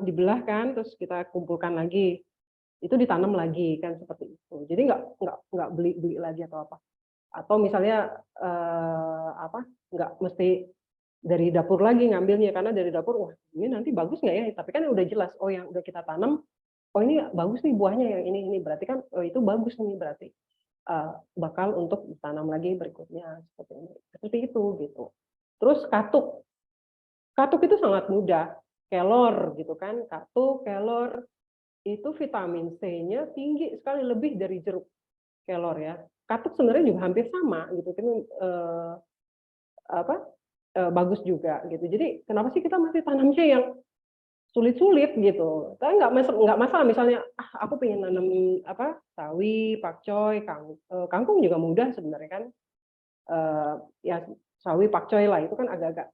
Speaker 1: dibelah kan, terus kita kumpulkan lagi. Itu ditanam lagi kan seperti itu. Jadi nggak beli lagi atau apa. Atau misalnya nggak mesti dari dapur lagi ngambilnya, karena dari dapur wah ini nanti bagus nggak ya, tapi kan udah jelas oh yang udah kita tanam, oh ini bagus nih buahnya yang ini berarti kan oh itu bagus nih, berarti bakal untuk ditanam lagi berikutnya seperti itu gitu. Terus katuk itu sangat mudah, kelor gitu kan, katuk, kelor itu vitamin C-nya tinggi sekali, lebih dari jeruk kelor ya. Katuk sebenarnya juga hampir sama gitu kan, bagus juga gitu. Jadi kenapa sih kita masih tanamnya yang sulit-sulit gitu? Tapi nggak masalah misalnya aku pengen nanam sawi, pakcoy, kangkung juga mudah sebenarnya kan. Ya sawi, pakcoy lah itu kan agak-agak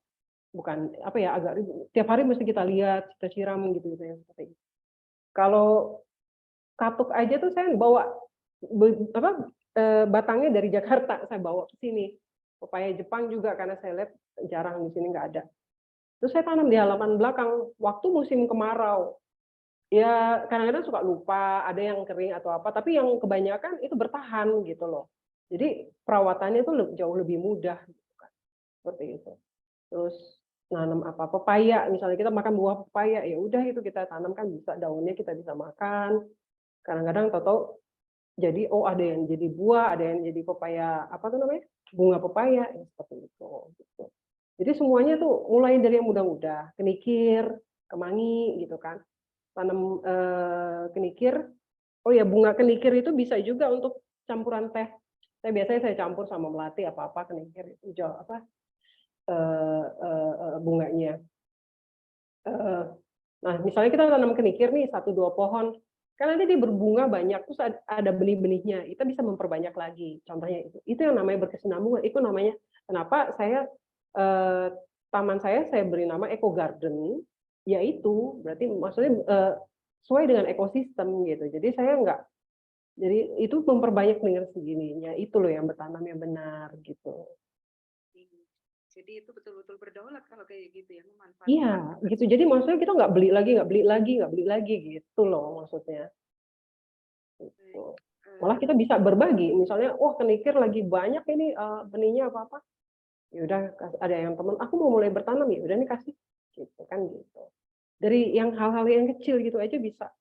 Speaker 1: bukan agak ribet. Tiap hari mesti kita lihat, kita siram gitu ya seperti itu. Kalau katuk aja tuh saya bawa batangnya dari Jakarta, saya bawa ke sini. Pepaya Jepang juga karena saya lihat jarang di sini nggak ada. Terus saya tanam di halaman belakang waktu musim kemarau. Ya kadang-kadang suka lupa, ada yang kering atau apa, tapi yang kebanyakan itu bertahan gitu loh. Jadi perawatannya itu jauh lebih mudah gitu kan. Seperti itu. Terus nanam pepaya, misalnya kita makan buah pepaya, ya udah itu kita tanam kan bisa, daunnya kita bisa makan. Kadang-kadang tahu jadi ada yang jadi buah, ada yang jadi pepaya bunga pepaya ya, seperti itu gitu. Jadi semuanya tuh mulai dari yang mudah-mudah, kenikir, kemangi gitu kan. Tanam kenikir. Oh ya, bunga kenikir itu bisa juga untuk campuran teh. Biasanya saya campur sama melati apa kenikir itu bunganya. Nah, misalnya kita tanam kenikir nih 1-2 pohon, kan nanti dia berbunga banyak, terus ada benih-benihnya, kita bisa memperbanyak lagi. Contohnya itu yang namanya berkesinambungan. Itu namanya kenapa taman saya beri nama Eco Garden, yaitu berarti maksudnya sesuai dengan ekosistem gitu. Jadi jadi itu memperbanyak dengan segininya, itu loh yang bertanam yang benar gitu.
Speaker 3: Jadi itu betul-betul berdaulat kalau kayak gitu ya, memanfaatkan.
Speaker 1: Iya, gitu. Jadi maksudnya kita nggak beli lagi gitu loh maksudnya. Gitu. Malah kita bisa berbagi, misalnya, kenikir lagi banyak ini benihnya apa-apa. Ya udah ada yang teman, aku mau mulai bertanam ya, udah nih kasih, gitu kan gitu. Dari yang hal-hal yang kecil gitu aja bisa.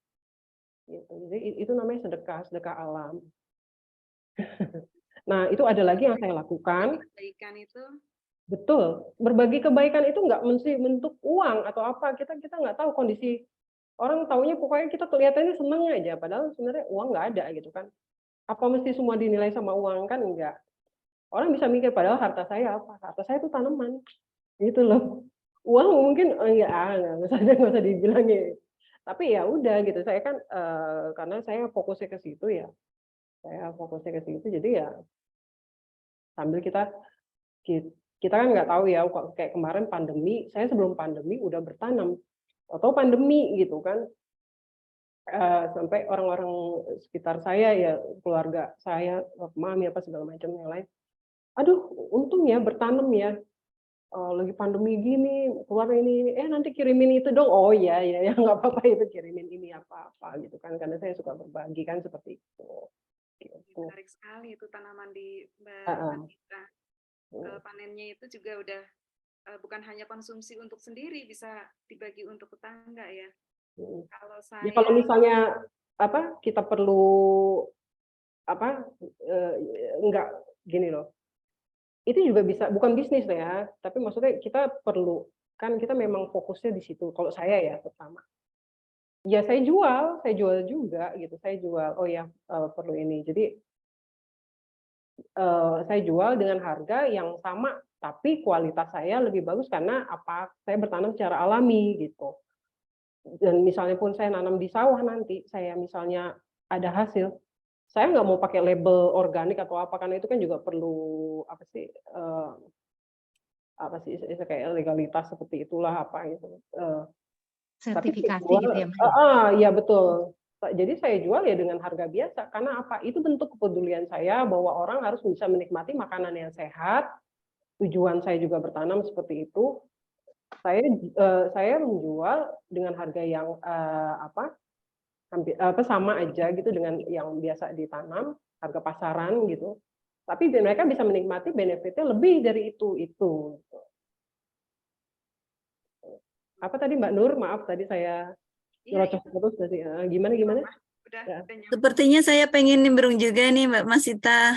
Speaker 1: Gitu. Jadi itu namanya sedekah alam. Nah, itu ada lagi yang saya lakukan.
Speaker 3: Kebaikan itu
Speaker 1: Betul, berbagi kebaikan itu nggak mesti bentuk uang atau apa, kita nggak tahu kondisi orang, taunya pokoknya kita kelihatannya seneng aja, padahal sebenarnya uang nggak ada gitu kan. Apa mesti semua dinilai sama uang? Kan enggak. Orang bisa mikir padahal harta saya apa? Harta saya itu tanaman, gitu loh. Uang mungkin nggak usah dibilangin. Tapi ya udah gitu, saya kan karena saya fokusnya ke situ ya, jadi ya sambil kita kan nggak tahu ya, kayak kemarin pandemi, saya sebelum pandemi udah bertanam, atau pandemi gitu kan, sampai orang-orang sekitar saya ya, keluarga saya, mami apa segala macam yang lain, aduh untung ya bertanam ya, lagi pandemi gini, keluar ini, nanti kirimin itu dong, oh iya ya nggak apa-apa itu kirimin ini apa-apa gitu kan, karena saya suka berbagi kan seperti itu. Gitu.
Speaker 3: Menarik sekali itu tanaman di Mbak
Speaker 1: Heeh.
Speaker 3: Masita. Panennya itu juga udah bukan hanya konsumsi untuk sendiri, bisa dibagi untuk tetangga ya. Kalau
Speaker 1: Ya
Speaker 3: saya
Speaker 1: kalau misalnya apa kita perlu apa enggak gini loh. Itu juga bisa bukan bisnis ya, tapi maksudnya kita perlu kan kita memang fokusnya di situ. Kalau saya ya pertama. Ya saya jual juga gitu. Saya jual. Oh ya perlu ini. Jadi saya jual dengan harga yang sama, tapi kualitas saya lebih bagus karena apa? Saya bertanam secara alami gitu. Dan misalnya pun saya nanam di sawah nanti, saya misalnya ada hasil, saya nggak mau pakai label organik atau apa, karena itu kan juga perlu apa sih kayak legalitas seperti itulah apa gitu. Tapi
Speaker 2: Sertifikasi
Speaker 1: jual,
Speaker 2: gitu ya, Mbak?
Speaker 1: ya betul. Jadi saya jual ya dengan harga biasa, karena apa? Itu bentuk kepedulian saya bahwa orang harus bisa menikmati makanan yang sehat. Tujuan saya juga bertanam seperti itu. Saya menjual dengan harga yang hampir sama aja gitu dengan yang biasa ditanam, harga pasaran gitu. Tapi mereka bisa menikmati benefitnya lebih dari itu. Apa tadi Mbak Nur? Maaf tadi saya nyerocos terus dari gimana?
Speaker 3: udah
Speaker 1: Ya.
Speaker 3: nyampe.
Speaker 6: Sepertinya saya pengen nimbrung juga nih Mbak Masita.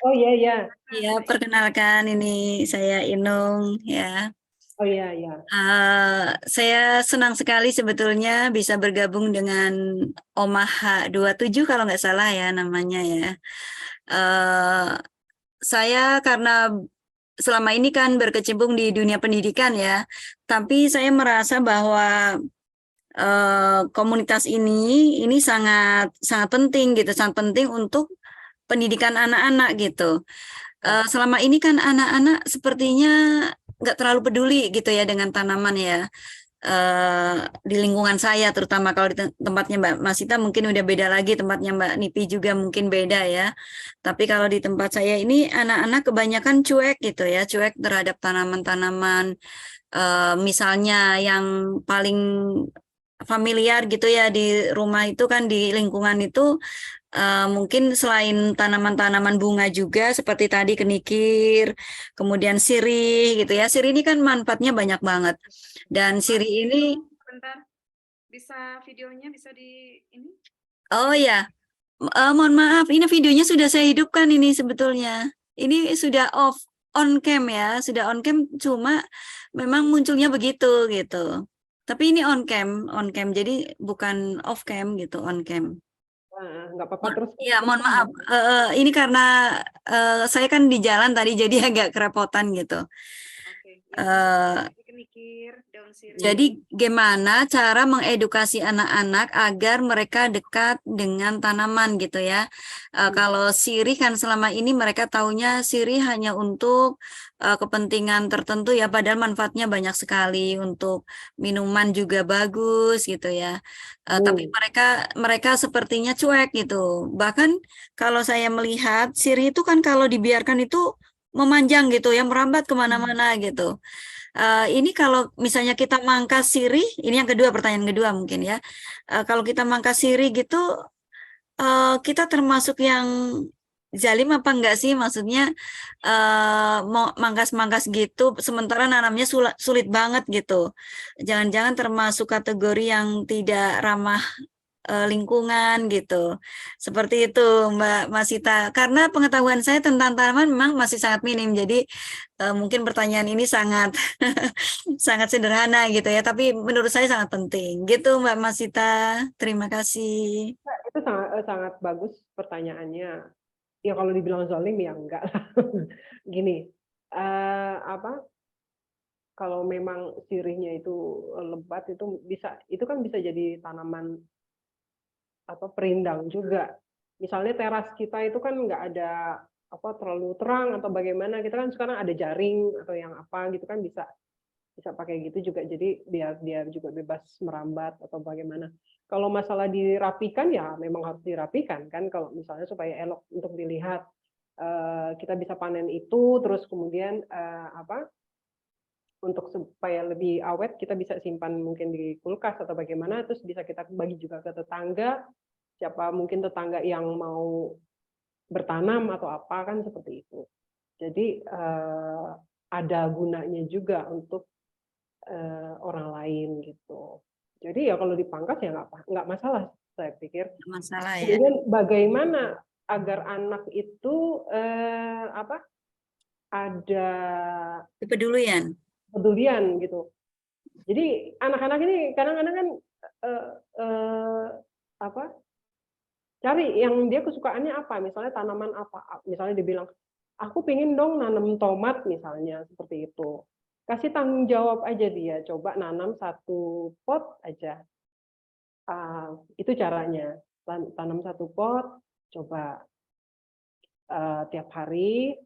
Speaker 1: Oh iya.
Speaker 6: Ya, perkenalkan ini saya Inung ya.
Speaker 1: Oh iya.
Speaker 6: Saya senang sekali sebetulnya bisa bergabung dengan Omaha 27 kalau nggak salah ya namanya ya. Saya karena selama ini kan berkecimpung di dunia pendidikan ya, tapi saya merasa bahwa komunitas ini sangat penting gitu, sangat penting untuk pendidikan anak-anak gitu. Selama ini kan anak-anak sepertinya nggak terlalu peduli gitu ya dengan tanaman ya. Di lingkungan saya terutama, kalau di tempatnya Mbak Masita mungkin udah beda lagi, tempatnya Mbak Nipi juga mungkin beda ya. Tapi kalau di tempat saya ini anak-anak kebanyakan cuek gitu ya, cuek terhadap tanaman-tanaman. Misalnya yang paling familiar gitu ya di rumah itu kan, di lingkungan itu mungkin selain tanaman-tanaman bunga juga seperti tadi kenikir, kemudian sirih gitu ya. Sirih ini kan manfaatnya banyak banget. Dan sirih ini
Speaker 3: Bentar. Bisa videonya bisa di ini?
Speaker 6: oh ya, mohon maaf, ini videonya sudah saya hidupkan ini sebetulnya. Ini sudah on cam ya, sudah on cam, cuma memang munculnya begitu gitu. Tapi ini on cam, jadi bukan off cam gitu, on cam.
Speaker 1: Nggak apa-apa terus.
Speaker 6: Ya, mohon maaf. Ini karena saya kan di jalan tadi, jadi agak kerepotan gitu.
Speaker 3: Kenikir, daun sirih.
Speaker 6: Jadi gimana cara mengedukasi anak-anak agar mereka dekat dengan tanaman gitu ya. Kalau sirih kan selama ini mereka taunya sirih hanya untuk kepentingan tertentu ya, padahal manfaatnya banyak sekali, untuk minuman juga bagus gitu ya. Tapi mereka sepertinya cuek gitu. Bahkan kalau saya melihat sirih itu kan kalau dibiarkan itu memanjang gitu ya, merambat kemana-mana gitu. Ini kalau misalnya kita mangkas sirih, ini yang kedua, pertanyaan kedua mungkin ya. Kalau kita mangkas sirih gitu, kita termasuk yang zalim apa enggak sih? Maksudnya mau mangkas-mangkas gitu, sementara nanamnya sulit banget gitu. Jangan-jangan termasuk kategori yang tidak ramah lingkungan gitu. Seperti itu Mbak Masita. Karena pengetahuan saya tentang tanaman memang masih sangat minim. Jadi mungkin pertanyaan ini sangat sangat sederhana gitu ya, tapi menurut saya sangat penting. Gitu Mbak Masita. Terima kasih.
Speaker 1: Itu sangat bagus pertanyaannya. Ya kalau dibilang zalim ya enggak lah. Gini, apa? Kalau memang sirihnya itu lebat itu kan bisa jadi tanaman apa perindang juga. Misalnya teras kita itu kan nggak ada apa terlalu terang atau bagaimana, kita kan sekarang ada jaring atau yang apa gitu kan bisa pakai gitu juga, jadi biar dia juga bebas merambat atau bagaimana. Kalau masalah dirapikan ya memang harus dirapikan kan, kalau misalnya supaya elok untuk dilihat. Kita bisa panen itu, terus kemudian apa untuk supaya lebih awet kita bisa simpan mungkin di kulkas atau bagaimana, terus bisa kita bagi juga ke tetangga, siapa mungkin tetangga yang mau bertanam atau apa kan seperti itu. Jadi ada gunanya juga untuk orang lain gitu. Jadi ya kalau dipangkas ya nggak masalah, saya pikir.
Speaker 6: Masalah ya.
Speaker 1: Kemudian bagaimana agar anak itu apa ada
Speaker 6: Kepedulian.
Speaker 1: gitu. Jadi anak-anak ini kadang-kadang kan apa cari yang dia kesukaannya apa, misalnya tanaman apa, misalnya dia bilang aku pingin dong nanam tomat misalnya seperti itu. Kasih tanggung jawab aja dia, coba nanam 1 pot aja. Itu caranya. Tanam 1 pot, coba tiap hari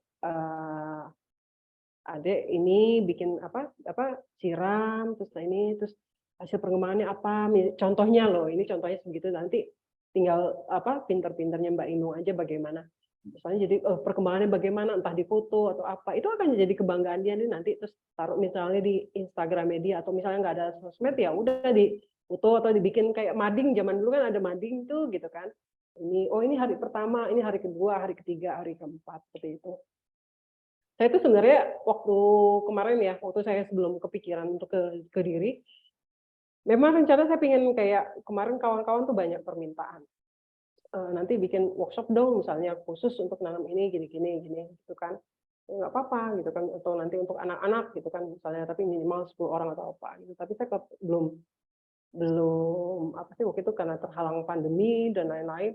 Speaker 1: Adek ini bikin apa siram, terus ini terus hasil pengembangannya apa, contohnya loh, ini contohnya segitu, nanti tinggal apa pinter-pinternya Mbak Inung aja bagaimana. Misalnya jadi perkembangannya bagaimana, entah di foto atau apa, itu akan jadi kebanggaan dia nih nanti, terus taruh misalnya di Instagram media, atau misalnya nggak ada sosmed ya udah di foto atau dibikin kayak mading, zaman dulu kan ada mading tuh gitu kan. Ini hari pertama, ini hari kedua, hari ketiga, hari keempat seperti itu. Saya itu sebenarnya waktu kemarin ya, waktu saya sebelum kepikiran untuk ke Kediri, memang rencana saya pengen kayak kemarin kawan-kawan tuh banyak permintaan. Nanti bikin workshop dong misalnya khusus untuk nanam ini gini gitu kan. Ya nggak apa-apa gitu kan, atau nanti untuk anak-anak gitu kan misalnya, tapi minimal 10 orang atau apa gitu. Tapi saya belum apa sih waktu itu karena terhalang pandemi dan lain-lain.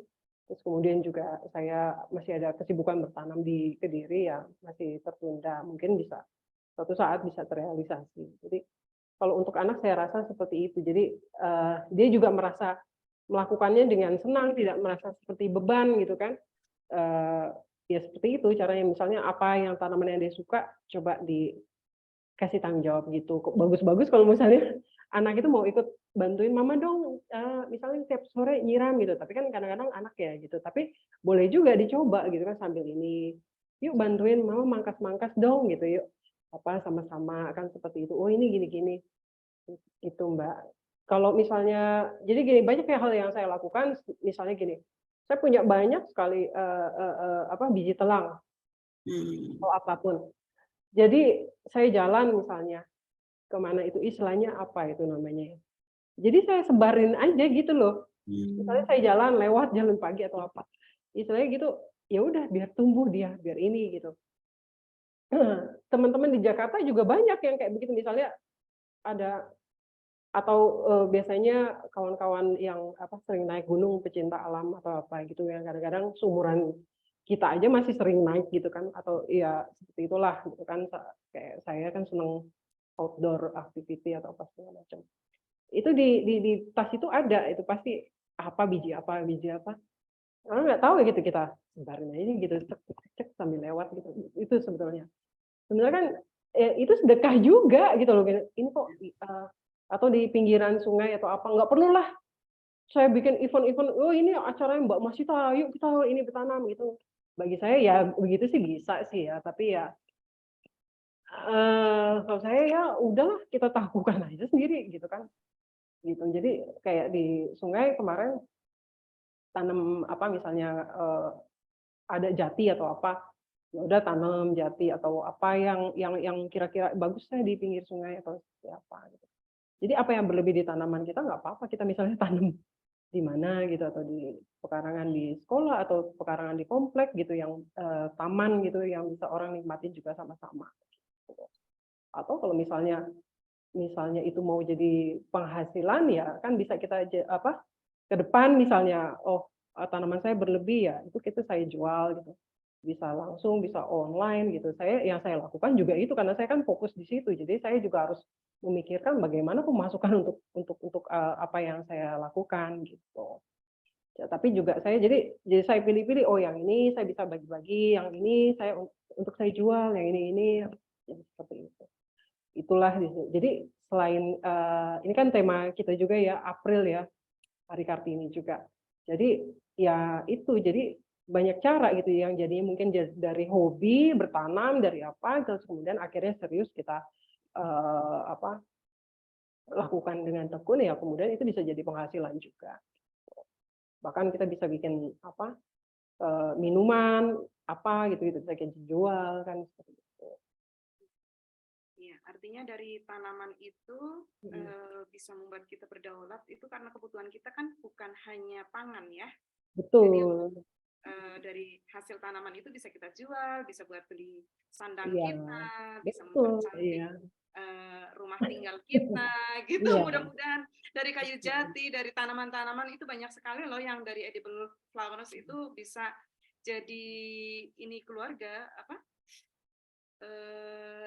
Speaker 1: Terus kemudian juga saya masih ada kesibukan bertanam di Kediri ya masih tertunda, mungkin bisa suatu saat bisa terrealisasi. Jadi kalau untuk anak saya rasa seperti itu. Jadi dia juga merasa melakukannya dengan senang, tidak merasa seperti beban gitu kan. Ya seperti itu caranya, misalnya apa yang tanaman yang dia suka coba dikasih tanggung jawab gitu. Bagus-bagus kalau misalnya anak itu mau ikut bantuin mama dong, misalnya tiap sore nyiram gitu, tapi kan kadang-kadang anak ya gitu, tapi boleh juga dicoba gitu kan sambil ini, yuk bantuin mama mangkas-mangkas dong gitu, yuk apa sama-sama kan seperti itu, oh ini gini-gini gitu Mbak. Kalau misalnya jadi gini, banyak hal yang saya lakukan, misalnya gini, saya punya banyak sekali apa biji telang atau apapun, jadi saya jalan misalnya kemana itu istilahnya apa itu namanya ya. Jadi saya sebarin aja gitu loh. Misalnya saya jalan pagi atau apa. Istilahnya gitu, ya udah biar tumbuh dia, biar ini gitu. Teman-teman di Jakarta juga banyak yang kayak begitu, misalnya ada atau biasanya kawan-kawan yang apa sering naik gunung pecinta alam atau apa gitu yang kadang-kadang seumuran kita aja masih sering naik gitu kan, atau ya seperti itulah gitu kan, kayak saya kan seneng outdoor activity atau apa segala macam. Itu di tas itu ada, itu pasti biji apa, orang nggak tahu ya gitu, kita sebarin aja gitu, cek sambil lewat gitu. Itu sebetulnya kan itu sedekah juga gitu loh. Ini kok atau di pinggiran sungai atau apa, nggak perlulah saya bikin event-event, oh ini acaranya Mbak Masita, yuk kita ini bertanam gitu. Bagi saya ya begitu sih bisa sih ya, tapi ya kalau saya ya udahlah kita lakukan aja sendiri gitu kan. Gitu. Jadi kayak di sungai kemarin tanam apa misalnya ada jati atau apa, ya udah tanam jati atau apa yang kira-kira bagusnya di pinggir sungai atau seperti apa gitu. Jadi apa yang berlebih di tanaman kita nggak apa-apa, kita misalnya tanam di mana gitu, atau di pekarangan di sekolah atau pekarangan di komplek gitu yang taman gitu yang bisa orang nikmatin juga sama-sama. Gitu. Atau kalau misalnya itu mau jadi penghasilan ya kan bisa kita ke depan misalnya tanaman saya berlebih ya itu saya jual gitu. Bisa langsung, bisa online gitu. Yang saya lakukan juga itu karena saya kan fokus di situ. Jadi saya juga harus memikirkan bagaimana pemasukan untuk apa yang saya lakukan gitu. Ya, tapi juga jadi saya pilih-pilih, yang ini saya bisa bagi-bagi, yang ini untuk saya jual, yang ini jadi seperti itu. Itulah jadi selain ini kan tema kita juga ya April ya, Hari Kartini juga. Jadi ya itu jadi banyak cara gitu yang jadinya mungkin dari hobi bertanam dari apa terus kemudian akhirnya serius kita lakukan dengan tekun ya kemudian itu bisa jadi penghasilan juga. Bahkan kita bisa bikin minuman gitu bisa kita jual kan seperti itu.
Speaker 3: Iya, artinya dari tanaman itu bisa membuat kita berdaulat itu karena kebutuhan kita kan bukan hanya pangan ya.
Speaker 1: Betul.
Speaker 3: Jadi, dari hasil tanaman itu bisa kita jual, bisa buat beli sandang kita, bisa mempercantik rumah tinggal kita, gitu. Mudah-mudahan dari kayu jati, dari tanaman-tanaman itu banyak sekali loh yang dari edible flowers itu bisa jadi ini keluarga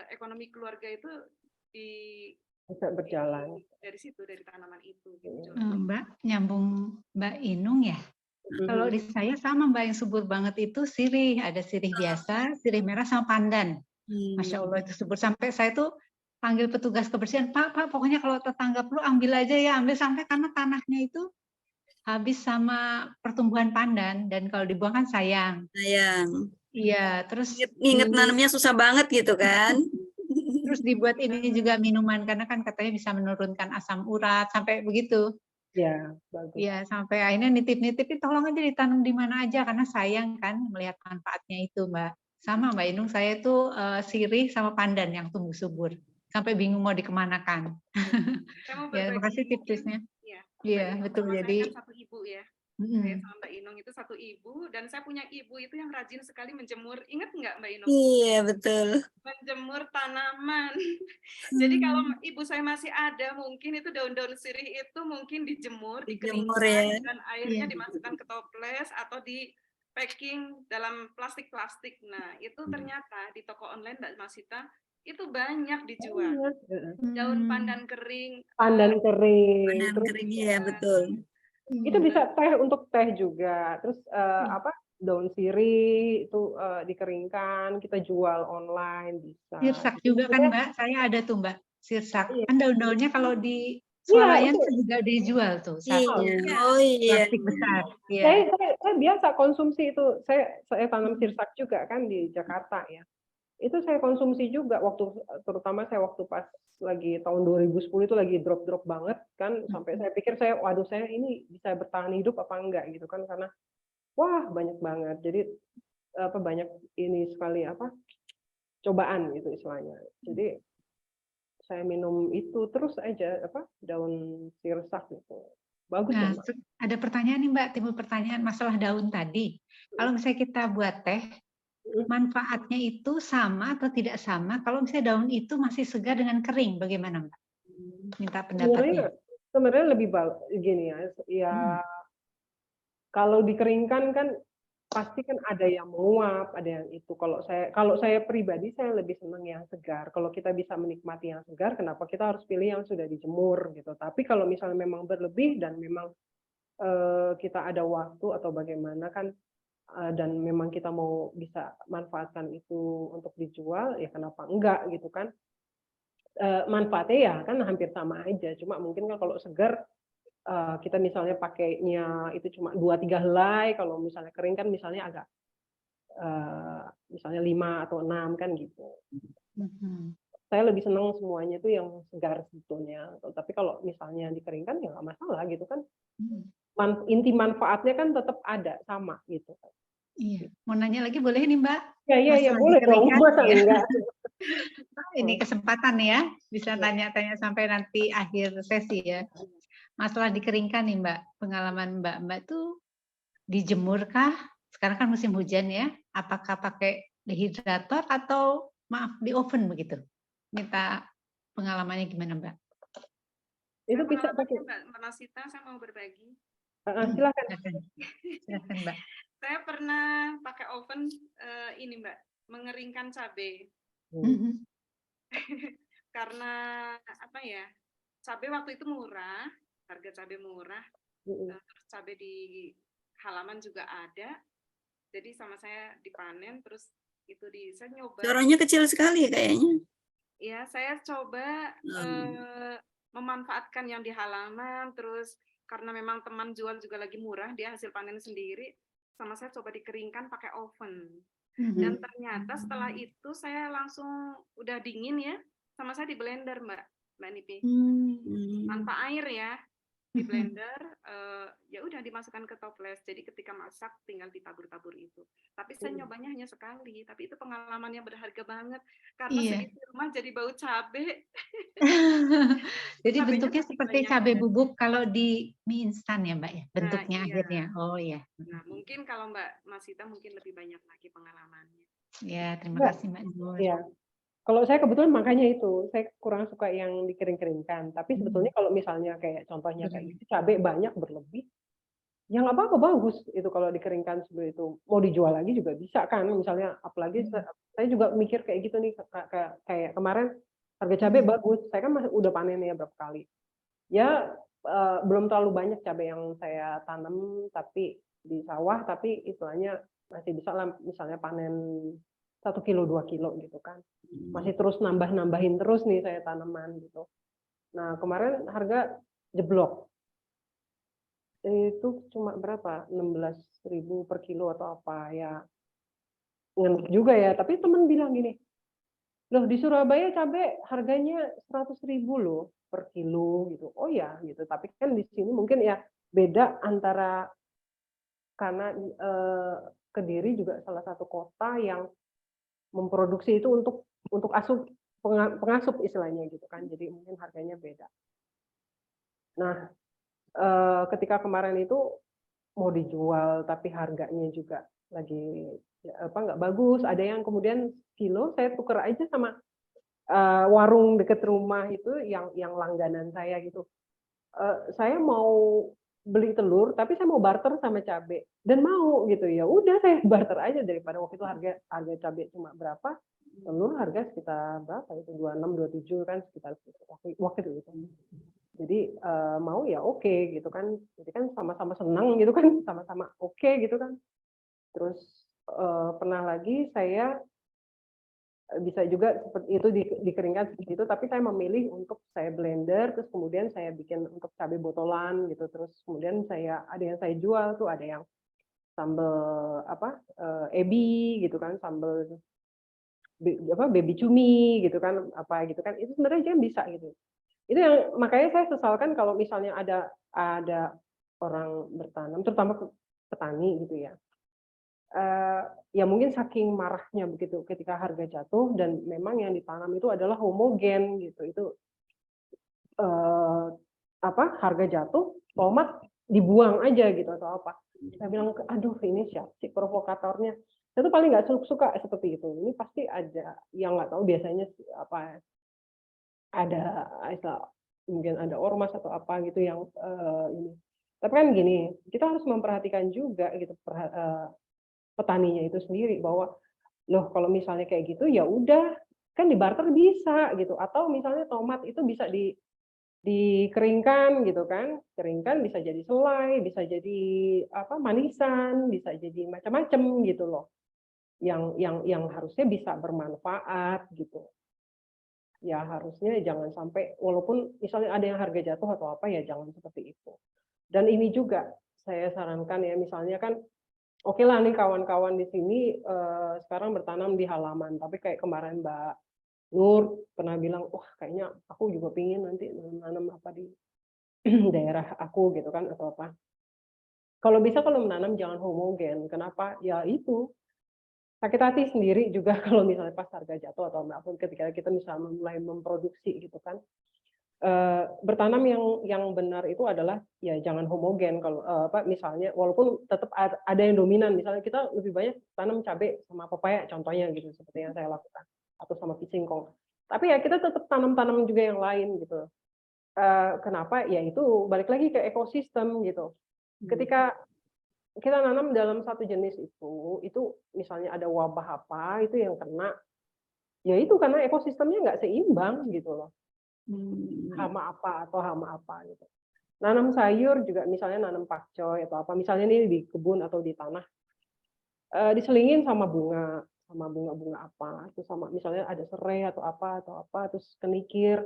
Speaker 3: ekonomi keluarga itu
Speaker 1: bisa berjalan
Speaker 3: dari situ, dari tanaman itu. Gitu.
Speaker 2: Mbak, nyambung Mbak Inung ya. Kalau di saya sama Mbak yang subur banget itu sirih, ada sirih biasa, sirih merah sama pandan. Masya Allah itu subur sampai saya tuh panggil petugas kebersihan, Pak, pokoknya kalau tetangga perlu ambil aja ya, ambil sampai karena tanahnya itu habis sama pertumbuhan pandan dan kalau dibuang kan sayang. Iya, terus
Speaker 6: inget nanamnya susah banget gitu kan.
Speaker 2: Terus dibuat ini juga minuman karena kan katanya bisa menurunkan asam urat sampai begitu.
Speaker 1: Ya, bagus.
Speaker 2: Ya, sampai akhirnya nitip-nitipin tolong aja ditanam di mana aja karena sayang kan melihat manfaatnya itu, Mbak. Sama Mbak Inung, saya itu sirih sama pandan yang tumbuh subur. Sampai bingung mau dikemanakan. Ya, makasih tipsnya. Iya, betul. Jadi
Speaker 3: kan satu ibu ya. Saya sama Mbak Inung itu satu ibu dan saya punya ibu itu yang rajin sekali menjemur. Ingat nggak Mbak Inung?
Speaker 6: Iya, betul.
Speaker 3: Menjemur tanaman. Jadi kalau ibu saya masih ada, mungkin itu daun-daun sirih itu mungkin dijemur, dikeringkan, dan airnya dimasukkan ke toples atau di packing dalam plastik-plastik. Nah, itu ternyata di toko online Mbak Masita itu banyak dijual. Daun pandan kering.
Speaker 1: Pandan kering.
Speaker 6: Ya, betul.
Speaker 1: Itu bisa untuk teh juga. Terus daun sirih itu dikeringkan, kita jual online bisa.
Speaker 2: Sirsak juga kan Mbak, saya ada tuh Mbak, sirsak. Kan daun-daunnya kalau di swalayan juga dijual tuh. Plastik besar.
Speaker 1: Saya biasa konsumsi itu. Saya tanam sirsak juga kan di Jakarta ya. Itu saya konsumsi juga terutama saya waktu pas lagi tahun 2010 itu lagi drop banget kan sampai saya pikir saya ini bisa bertahan hidup apa enggak gitu kan karena wah banyak banget jadi banyak ini sekali cobaan gitu istilahnya jadi saya minum itu terus aja daun sirsak gitu bagus.
Speaker 2: Nah, ada pertanyaan nih Mbak, timbul pertanyaan masalah daun tadi kalau misalnya kita buat teh manfaatnya itu sama atau tidak sama kalau misalnya daun itu masih segar dengan kering bagaimana Mbak? Minta pendapatnya.
Speaker 1: Sebenarnya lebih gini ya kalau dikeringkan kan pasti kan ada yang menguap, ada yang itu. Kalau saya pribadi saya lebih senang yang segar. Kalau kita bisa menikmati yang segar, kenapa kita harus pilih yang sudah dijemur gitu. Tapi kalau misalnya memang berlebih dan memang kita ada waktu atau bagaimana kan dan memang kita mau bisa manfaatkan itu untuk dijual ya kenapa enggak gitu kan manfaatnya ya kan hampir sama aja cuma mungkin kan kalau segar kita misalnya pakainya itu cuma 2-3 helai kalau misalnya kering kan misalnya agak misalnya 5 atau 6 kan gitu. Saya lebih senang semuanya itu yang segar sebetulnya tapi kalau misalnya dikeringkan ya nggak masalah gitu kan inti manfaatnya kan tetap ada sama gitu.
Speaker 2: Iya, mau nanya lagi boleh nih Mbak?
Speaker 1: Iya boleh dong, masa enggak?
Speaker 2: Ini kesempatan ya, bisa tanya-tanya sampai nanti akhir sesi ya. masalah dikeringkan nih Mbak, pengalaman Mbak tuh dijemur kah? Sekarang kan musim hujan ya, apakah pakai dehidrator atau maaf di oven begitu? Minta pengalamannya gimana Mbak?
Speaker 1: Itu bisa pakai.
Speaker 3: Mbak Masita, saya mau berbagi.
Speaker 1: Silakan.
Speaker 2: Silakan Mbak.
Speaker 3: Saya pernah pakai oven ini Mbak, mengeringkan cabai. Karena apa ya, cabai waktu itu murah, harga cabai murah, terus cabai di halaman juga ada, jadi sama saya dipanen, terus itu saya nyoba.
Speaker 6: Suaranya kecil sekali kayaknya.
Speaker 3: Ya, saya coba memanfaatkan yang di halaman, terus karena memang teman jual juga lagi murah, dia hasil panen sendiri, sama saya coba dikeringkan pakai oven. Dan ternyata setelah itu saya langsung udah dingin ya, sama saya di blender Mbak Nipi, tanpa air ya, di blender, ya udah dimasukkan ke toples. Jadi ketika masak tinggal ditabur-tabur itu. Tapi saya nyobanya hanya sekali, tapi itu pengalaman yang berharga banget karena segitu rumah jadi bau cabai.
Speaker 2: Jadi bentuknya seperti cabai bubuk kalau di mie instan ya Mbak ya, bentuknya
Speaker 3: iya.
Speaker 2: akhirnya. Oh ya.
Speaker 3: Nah mungkin kalau Mbak Masita mungkin lebih banyak lagi pengalamannya.
Speaker 2: Ya terima kasih Mbak Nur.
Speaker 1: Ya. Kalau saya kebetulan makanya itu, saya kurang suka yang dikering-keringkan. Tapi sebetulnya kalau misalnya kayak contohnya kayak gitu, cabai banyak berlebih, ya nggak apa-apa, bagus itu kalau dikeringkan seperti itu. Mau dijual lagi juga bisa kan, misalnya apalagi saya juga mikir kayak gitu nih, kayak kemarin harga cabai bagus, saya kan udah panen ya berapa kali. Ya belum terlalu banyak cabai yang saya tanam tapi di sawah, tapi istilahnya masih bisa lah, misalnya panen 1 kilo 2 kilo gitu kan, masih terus nambahin terus nih saya tanaman gitu. Nah kemarin harga jeblok itu cuma berapa, 16.000 per kilo atau apa ya, ngenek juga ya. Tapi teman bilang gini, loh di Surabaya cabai harganya 100.000 loh per kilo gitu. Oh ya gitu, tapi kan di sini mungkin ya beda antara, karena Kediri juga salah satu kota yang memproduksi itu untuk pengasup istilahnya gitu kan, jadi mungkin harganya beda. Nah ketika kemarin itu mau dijual tapi harganya juga lagi nggak bagus, ada yang kemudian kilo saya tuker aja sama warung deket rumah itu yang langganan saya gitu. Saya mau beli telur tapi saya mau barter sama cabai dan mau gitu, ya udah saya barter aja, daripada waktu itu harga cabai cuma berapa, telur harga sekitar berapa itu 26 27 kan, sekitar waktu itu. Jadi mau ya oke gitu kan, jadi kan sama-sama senang gitu kan, sama-sama oke gitu kan. Terus pernah lagi saya bisa juga seperti itu dikeringkan seperti itu, tapi saya memilih untuk saya blender, terus kemudian saya bikin untuk cabai botolan gitu, terus kemudian ada yang saya jual tuh, ada yang sambal ebi gitu kan, sambal baby cumi gitu kan, apa gitu kan, itu sebenarnya bisa gitu. Itu yang makanya saya sesalkan kalau misalnya ada orang bertanam, terutama petani gitu ya. Ya mungkin saking marahnya begitu ketika harga jatuh dan memang yang ditanam itu adalah homogen gitu. Itu harga jatuh, tomat dibuang aja gitu atau apa. Saya bilang, aduh ini siapa sih provokatornya? Saya tuh paling nggak suka seperti itu. Ini pasti ada yang nggak tahu, biasanya apa, ada mungkin ada ormas atau apa gitu yang ini. Tapi kan gini, kita harus memperhatikan juga gitu petaninya itu sendiri, bahwa loh kalau misalnya kayak gitu ya udah kan dibarter bisa gitu, atau misalnya tomat itu bisa dikeringkan gitu kan, keringkan bisa jadi selai, bisa jadi manisan, bisa jadi macam-macam gitu loh, yang harusnya bisa bermanfaat gitu. Ya harusnya jangan sampai, walaupun misalnya ada yang harga jatuh atau apa, ya jangan seperti itu. Dan ini juga saya sarankan ya, misalnya kan oke lah nih kawan-kawan di sini sekarang bertanam di halaman, tapi kayak kemarin Mbak Nur pernah bilang, wah kayaknya aku juga pingin nanti menanam apa di daerah aku gitu kan, atau apa. Kalau bisa kalau menanam jangan homogen. Kenapa? Ya itu, sakit hati sendiri juga kalau misalnya pas harga jatuh atau apapun, ketika kita misalnya mulai memproduksi gitu kan. bertanam yang benar itu adalah ya jangan homogen. Kalau misalnya walaupun tetap ada yang dominan, misalnya kita lebih banyak tanam cabai sama pepaya contohnya gitu, seperti yang saya lakukan, atau sama singkong. Tapi ya kita tetap tanam juga yang lain gitu. Kenapa? Ya itu balik lagi ke ekosistem gitu. Ketika kita nanam dalam satu jenis itu misalnya ada wabah apa itu yang kena, ya itu karena ekosistemnya nggak seimbang gitu loh. Hama apa gitu. Nanam sayur juga misalnya nanam pakcoy atau apa, misalnya ini di kebun atau di tanah, diselingin sama bunga-bunga apa, terus sama misalnya ada serai atau apa, terus kenikir,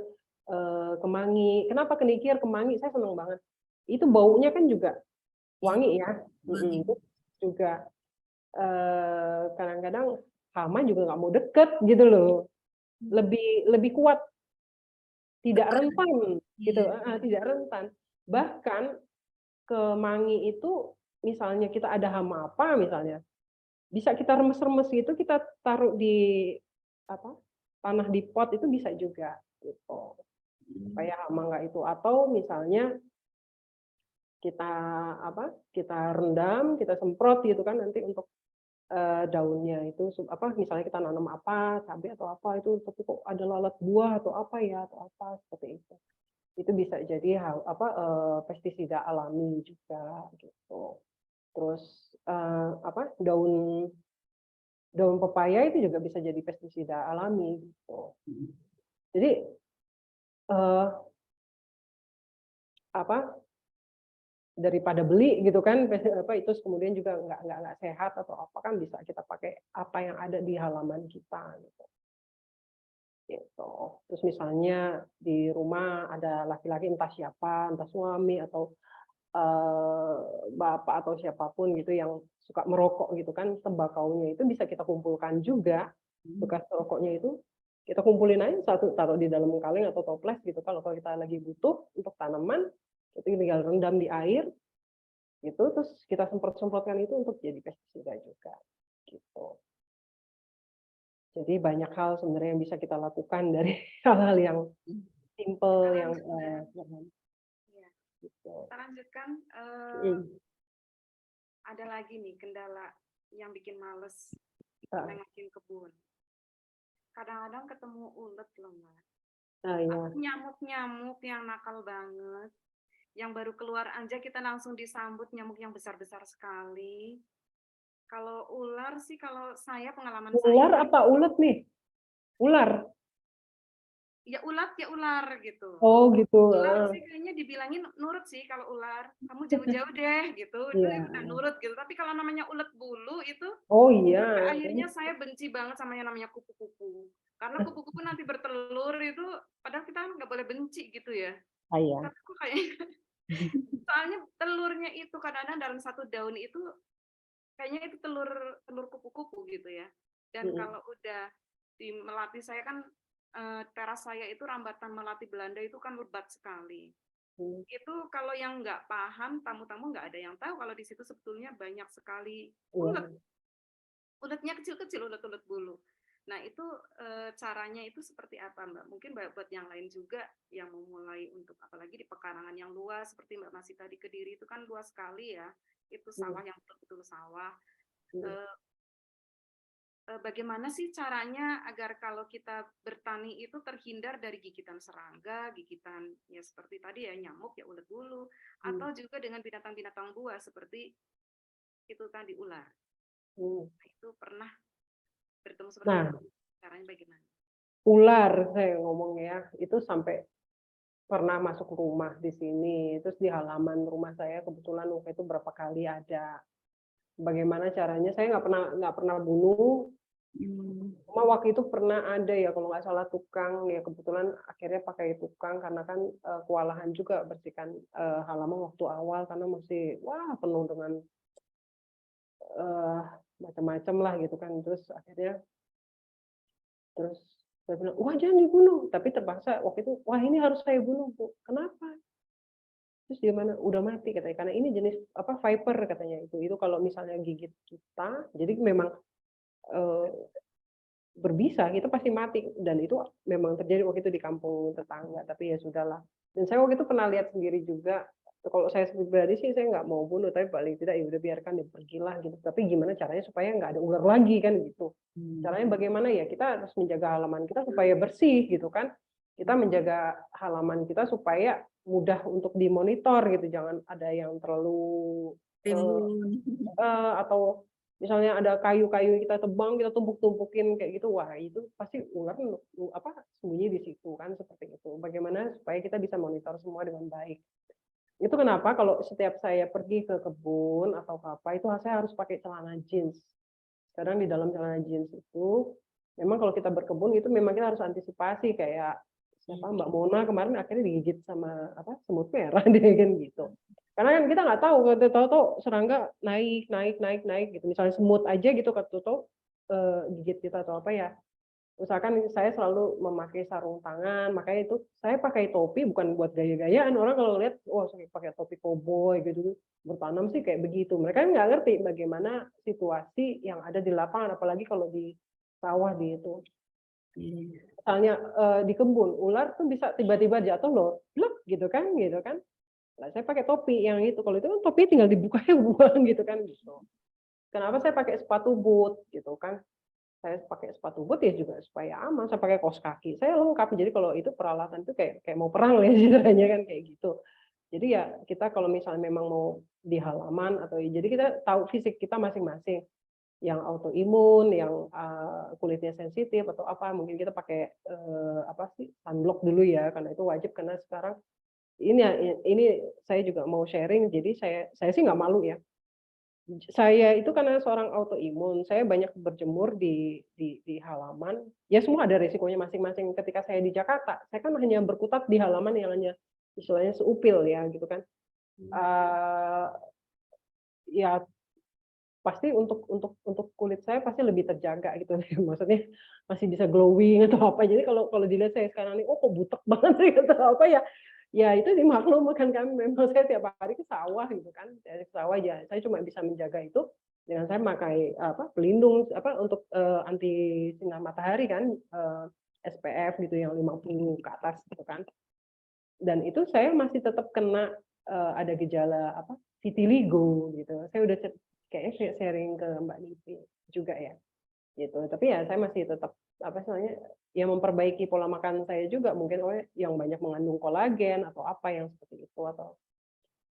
Speaker 1: kemangi. Kenapa kenikir, kemangi? Saya seneng banget. Itu baunya kan juga wangi ya. Itu juga kadang-kadang hama juga nggak mau deket gitu loh. Lebih kuat, tidak rentan gitu, tidak rentan. Bahkan kemangi itu misalnya kita ada hama apa misalnya, bisa kita remes-remes gitu, kita taruh di tanah di pot itu bisa juga gitu. Supaya hama nggak itu, atau misalnya kita rendam, kita semprot gitu kan nanti untuk daunnya itu misalnya kita nanam apa, cabai atau apa itu, tapi kok ada lalat buah atau apa ya, atau apa seperti itu. Itu bisa jadi pestisida alami juga gitu. Terus daun pepaya itu juga bisa jadi pestisida alami gitu. Jadi daripada beli gitu kan itu kemudian juga nggak sehat atau apa, kan bisa kita pakai apa yang ada di halaman kita gitu. Terus misalnya di rumah ada laki-laki entah siapa, entah suami atau bapak atau siapapun gitu yang suka merokok gitu kan, tembakaunya itu bisa kita kumpulkan juga, bekas rokoknya itu kita kumpulin aja satu, taruh di dalam kaleng atau toples gitu. Kalau kita lagi butuh untuk tanaman, itu tinggal rendam di air gitu, terus kita semprot-semprotkan itu untuk jadi pestisida juga gitu. Jadi banyak hal sebenarnya yang bisa kita lakukan dari hal-hal yang simple, yang gitu.
Speaker 3: Kita lanjutkan. Ada lagi nih kendala yang bikin males nengokin kebun. Kadang-kadang ketemu ulet loh, Mbak. Nyamuk-nyamuk yang nakal banget, yang baru keluar aja kita langsung disambut nyamuk yang besar-besar sekali. Kalau ular sih, kalau saya pengalaman
Speaker 1: ular
Speaker 3: saya.
Speaker 1: Apa ulet nih? Ular?
Speaker 3: Ya ular gitu.
Speaker 1: Oh gitu.
Speaker 3: Ular sih kayaknya dibilangin nurut sih kalau ular. Kamu jauh-jauh deh gitu. Itu udah nurut gitu. Tapi kalau namanya ulet bulu itu, akhirnya saya benci banget sama yang namanya kupu-kupu. Karena kupu-kupu nanti bertelur itu, padahal kita nggak boleh benci gitu ya. Tapi kok kayaknya, soalnya telurnya itu kadang-kadang dalam satu daun itu, kayaknya itu telur kupu-kupu gitu ya. Dan kalau udah di Melati, saya kan teras saya itu rambatan melati Belanda itu kan lebat sekali. Itu kalau yang nggak paham, tamu-tamu nggak ada yang tahu kalau di situ sebetulnya banyak sekali ulet. Uletnya kecil-kecil, ulet-ulet bulu. Nah itu caranya itu seperti apa, Mbak? Mungkin buat yang lain juga yang mau mulai, untuk apalagi di pekarangan yang luas seperti Mbak Masita di Kediri itu kan luas sekali ya. Itu sawah yang betul-betul sawah. Bagaimana sih caranya agar kalau kita bertani itu terhindar dari gigitan serangga, gigitan ya seperti tadi ya nyamuk ya ulet bulu, atau juga dengan binatang-binatang buas seperti itu tadi ular. Itu pernah bertemu seperti itu, caranya bagaimana? Ular
Speaker 1: saya ngomong ya, itu sampai pernah masuk rumah di sini, terus di halaman rumah saya kebetulan waktu itu berapa kali ada. Bagaimana caranya? Saya nggak pernah bunuh. Cuma waktu itu pernah ada ya, kalau nggak salah tukang ya, kebetulan akhirnya pakai tukang karena kan kewalahan juga bersihkan halaman waktu awal karena masih penuh dengan macam-macam lah gitu kan. Terus akhirnya saya bilang, wah jangan dibunuh, tapi terpaksa waktu itu, wah ini harus saya bunuh Bu. Kenapa? Terus dia mana, udah mati katanya, karena ini jenis viper katanya itu kalau misalnya gigit kita, jadi memang berbisa, kita pasti mati. Dan itu memang terjadi waktu itu di kampung tetangga, tapi ya sudahlah. Dan saya waktu itu pernah lihat sendiri juga, kalau saya pribadi sih saya nggak mau bunuh, tapi paling tidak ya udah biarkan dia pergilah gitu. Tapi gimana caranya supaya nggak ada ular lagi kan gitu. Caranya bagaimana ya, kita harus menjaga halaman kita supaya bersih gitu kan. Kita menjaga halaman kita supaya mudah untuk dimonitor gitu, jangan ada yang terlalu atau misalnya ada kayu-kayu kita tebang, kita tumpuk-tumpukin kayak gitu, wah itu pasti ular sembunyi di situ kan, seperti itu. Bagaimana supaya kita bisa monitor semua dengan baik. Itu kenapa kalau setiap saya pergi ke kebun atau ke apa, itu saya harus pakai celana jeans. Sekarang di dalam celana jeans itu, memang kalau kita berkebun itu memang kita harus antisipasi, kayak siapa Mbak Mona kemarin akhirnya digigit sama semut merah dia kan gitu. Karena kan kita nggak tahu, tahu-tahu serangga naik gitu. Misalnya semut aja gitu, tahu-tahu gigit kita atau apa ya. Usahakan saya selalu memakai sarung tangan, makanya itu saya pakai topi bukan buat gaya-gayaan. Orang kalau lihat, wah saya pakai topi koboi gitu, bertanam sih kayak begitu. Mereka nggak ngerti bagaimana situasi yang ada di lapangan, apalagi kalau di sawah di itu. Misalnya di kebun, ular tuh bisa tiba-tiba jatuh loh, blok gitu kan. Nah, saya pakai topi yang itu. Kalau itu kan topi tinggal dibukanya buang gitu kan gitu. Kenapa saya pakai sepatu boot gitu kan? Saya pakai sepatu boot ya juga supaya aman. Saya pakai kaos kaki. Saya lengkap. Jadi kalau itu peralatan itu kayak mau perang ya sebenarnya kan kayak gitu. Jadi ya kita kalau misalnya memang mau di halaman atau jadi kita tahu fisik kita masing-masing. Yang autoimun, yang kulitnya sensitif atau apa, mungkin kita pakai sunblock dulu ya, karena itu wajib, karena sekarang ini saya juga mau sharing. Jadi saya sih nggak malu ya. Saya itu karena seorang autoimun, saya banyak berjemur di halaman. Ya semua ada risikonya masing-masing. Ketika saya di Jakarta, saya kan hanya berkutat di halaman yang hanya istilahnya seupil ya gitu kan. Ya pasti untuk kulit saya pasti lebih terjaga gitu. Maksudnya masih bisa glowing atau apa. Jadi kalau dilihat saya sekarang nih, oh kok butek banget sih atau apa ya. Ya itu dimaklum kan, kami memang saya tiap hari ke sawah gitu kan. Dari sawah ya saya cuma bisa menjaga itu dengan saya pakai pelindung untuk anti sinar matahari kan, SPF gitu yang 50 ke atas gitu kan. Dan itu saya masih tetap kena ada gejala vitiligo gitu. Saya udah kayaknya sharing ke Mbak Nipi juga ya. Gitu. Tapi ya saya masih tetap ya memperbaiki pola makan saya juga, mungkin yang banyak mengandung kolagen atau apa yang seperti itu, atau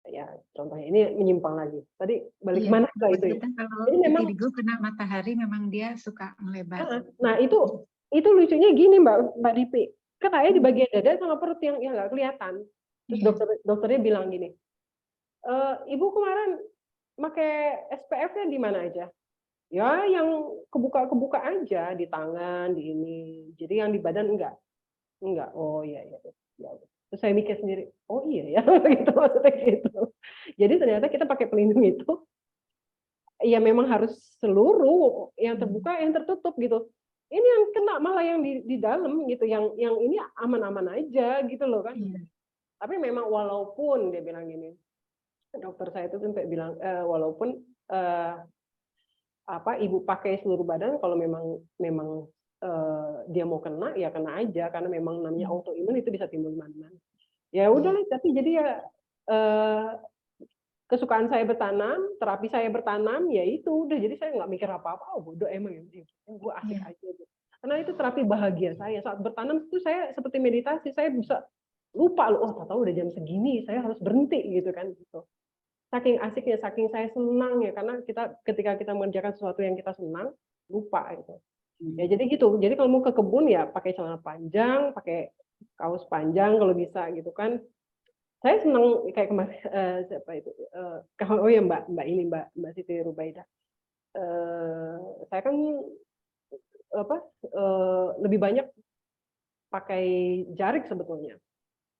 Speaker 1: ya contohnya ini menyimpang lagi. Tadi balik mana ke itu ya.
Speaker 2: Kalau
Speaker 1: Jadi memang
Speaker 2: vitiligo kena matahari memang dia suka melebar.
Speaker 1: Nah, itu lucunya gini Mbak Dipi. Kayak di bagian dada sama perut yang nggak kelihatan. Terus dokternya bilang gini, Ibu kemarin pakai SPF-nya di mana aja? Ya, yang kebuka aja di tangan, di ini. Jadi yang di badan enggak. Oh iya. Ya. Terus saya mikir sendiri, oh iya ya, gitu maksudnya gitu. Jadi ternyata kita pakai pelindung itu, ya memang harus seluruh yang terbuka, yang tertutup gitu. Ini yang kena malah yang di dalam gitu, yang ini aman-aman aja gitu loh kan. Tapi memang walaupun dia bilang gini, dokter saya itu sampai bilang walaupun ibu pakai seluruh badan, kalau memang dia mau kena ya kena aja, karena memang namanya autoimun itu bisa timbul mana-mana. Ya udahlah, tapi jadi ya kesukaan saya bertanam, terapi saya bertanam, ya itu udah, jadi saya nggak mikir apa-apa, bodoh emang ya, gue asik aja gitu. Karena itu terapi bahagia saya. Saat bertanam itu saya seperti meditasi, saya bisa lupa loh, tahu udah jam segini, saya harus berhenti gitu kan gitu. Saking asiknya, saking saya senang ya, karena ketika kita mengerjakan sesuatu yang kita senang, lupa gitu. Ya jadi gitu. Jadi kalau mau ke kebun ya pakai celana panjang, pakai kaos panjang kalau bisa gitu kan. Saya senang kayak kemarin siapa itu? Oh ya Mbak Siti Rubaida. Saya kan lebih banyak pakai jarik sebetulnya.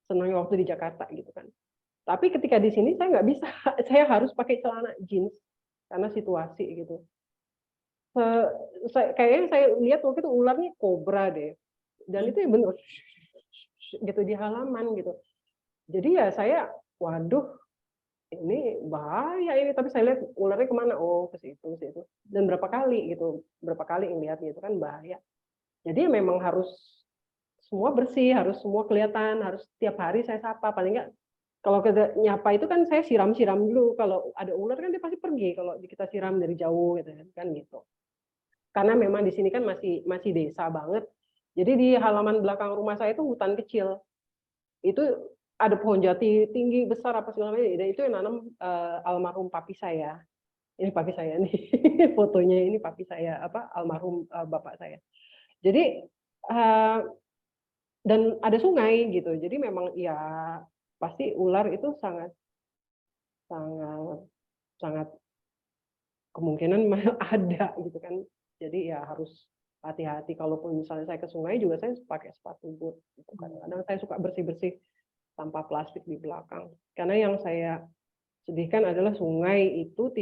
Speaker 1: Senangnya waktu di Jakarta gitu kan. Tapi ketika di sini saya nggak bisa, saya harus pakai celana jeans karena situasi gitu. Kayaknya saya lihat waktu itu ularnya kobra deh, dan itu benar gitu di halaman gitu. Jadi ya saya, waduh, ini bahaya ini. Tapi saya lihat ularnya kemana? Oh ke situ. Dan berapa kali ngeliatnya itu kan bahaya. Jadi memang harus semua bersih, harus semua kelihatan, harus setiap hari saya sapa. Paling nggak kalau kita nyapa itu kan saya siram-siram dulu. Kalau ada ular kan dia pasti pergi kalau kita siram dari jauh gitu kan gitu. Karena memang di sini kan masih desa banget. Jadi di halaman belakang rumah saya itu hutan kecil. Itu ada pohon jati tinggi besar apa segala macam. Dan itu yang nanam almarhum papi saya. Ini papi saya nih, fotonya ini papi saya, almarhum bapak saya. Jadi dan ada sungai gitu. Jadi memang ya pasti ular itu sangat kemungkinan ada gitu kan. Jadi ya harus hati-hati. Kalaupun misalnya saya ke sungai juga saya pakai sepatu boot. Gitu. Kadang-kadang saya suka bersih-bersih sampah plastik di belakang. Karena yang saya sedihkan adalah sungai itu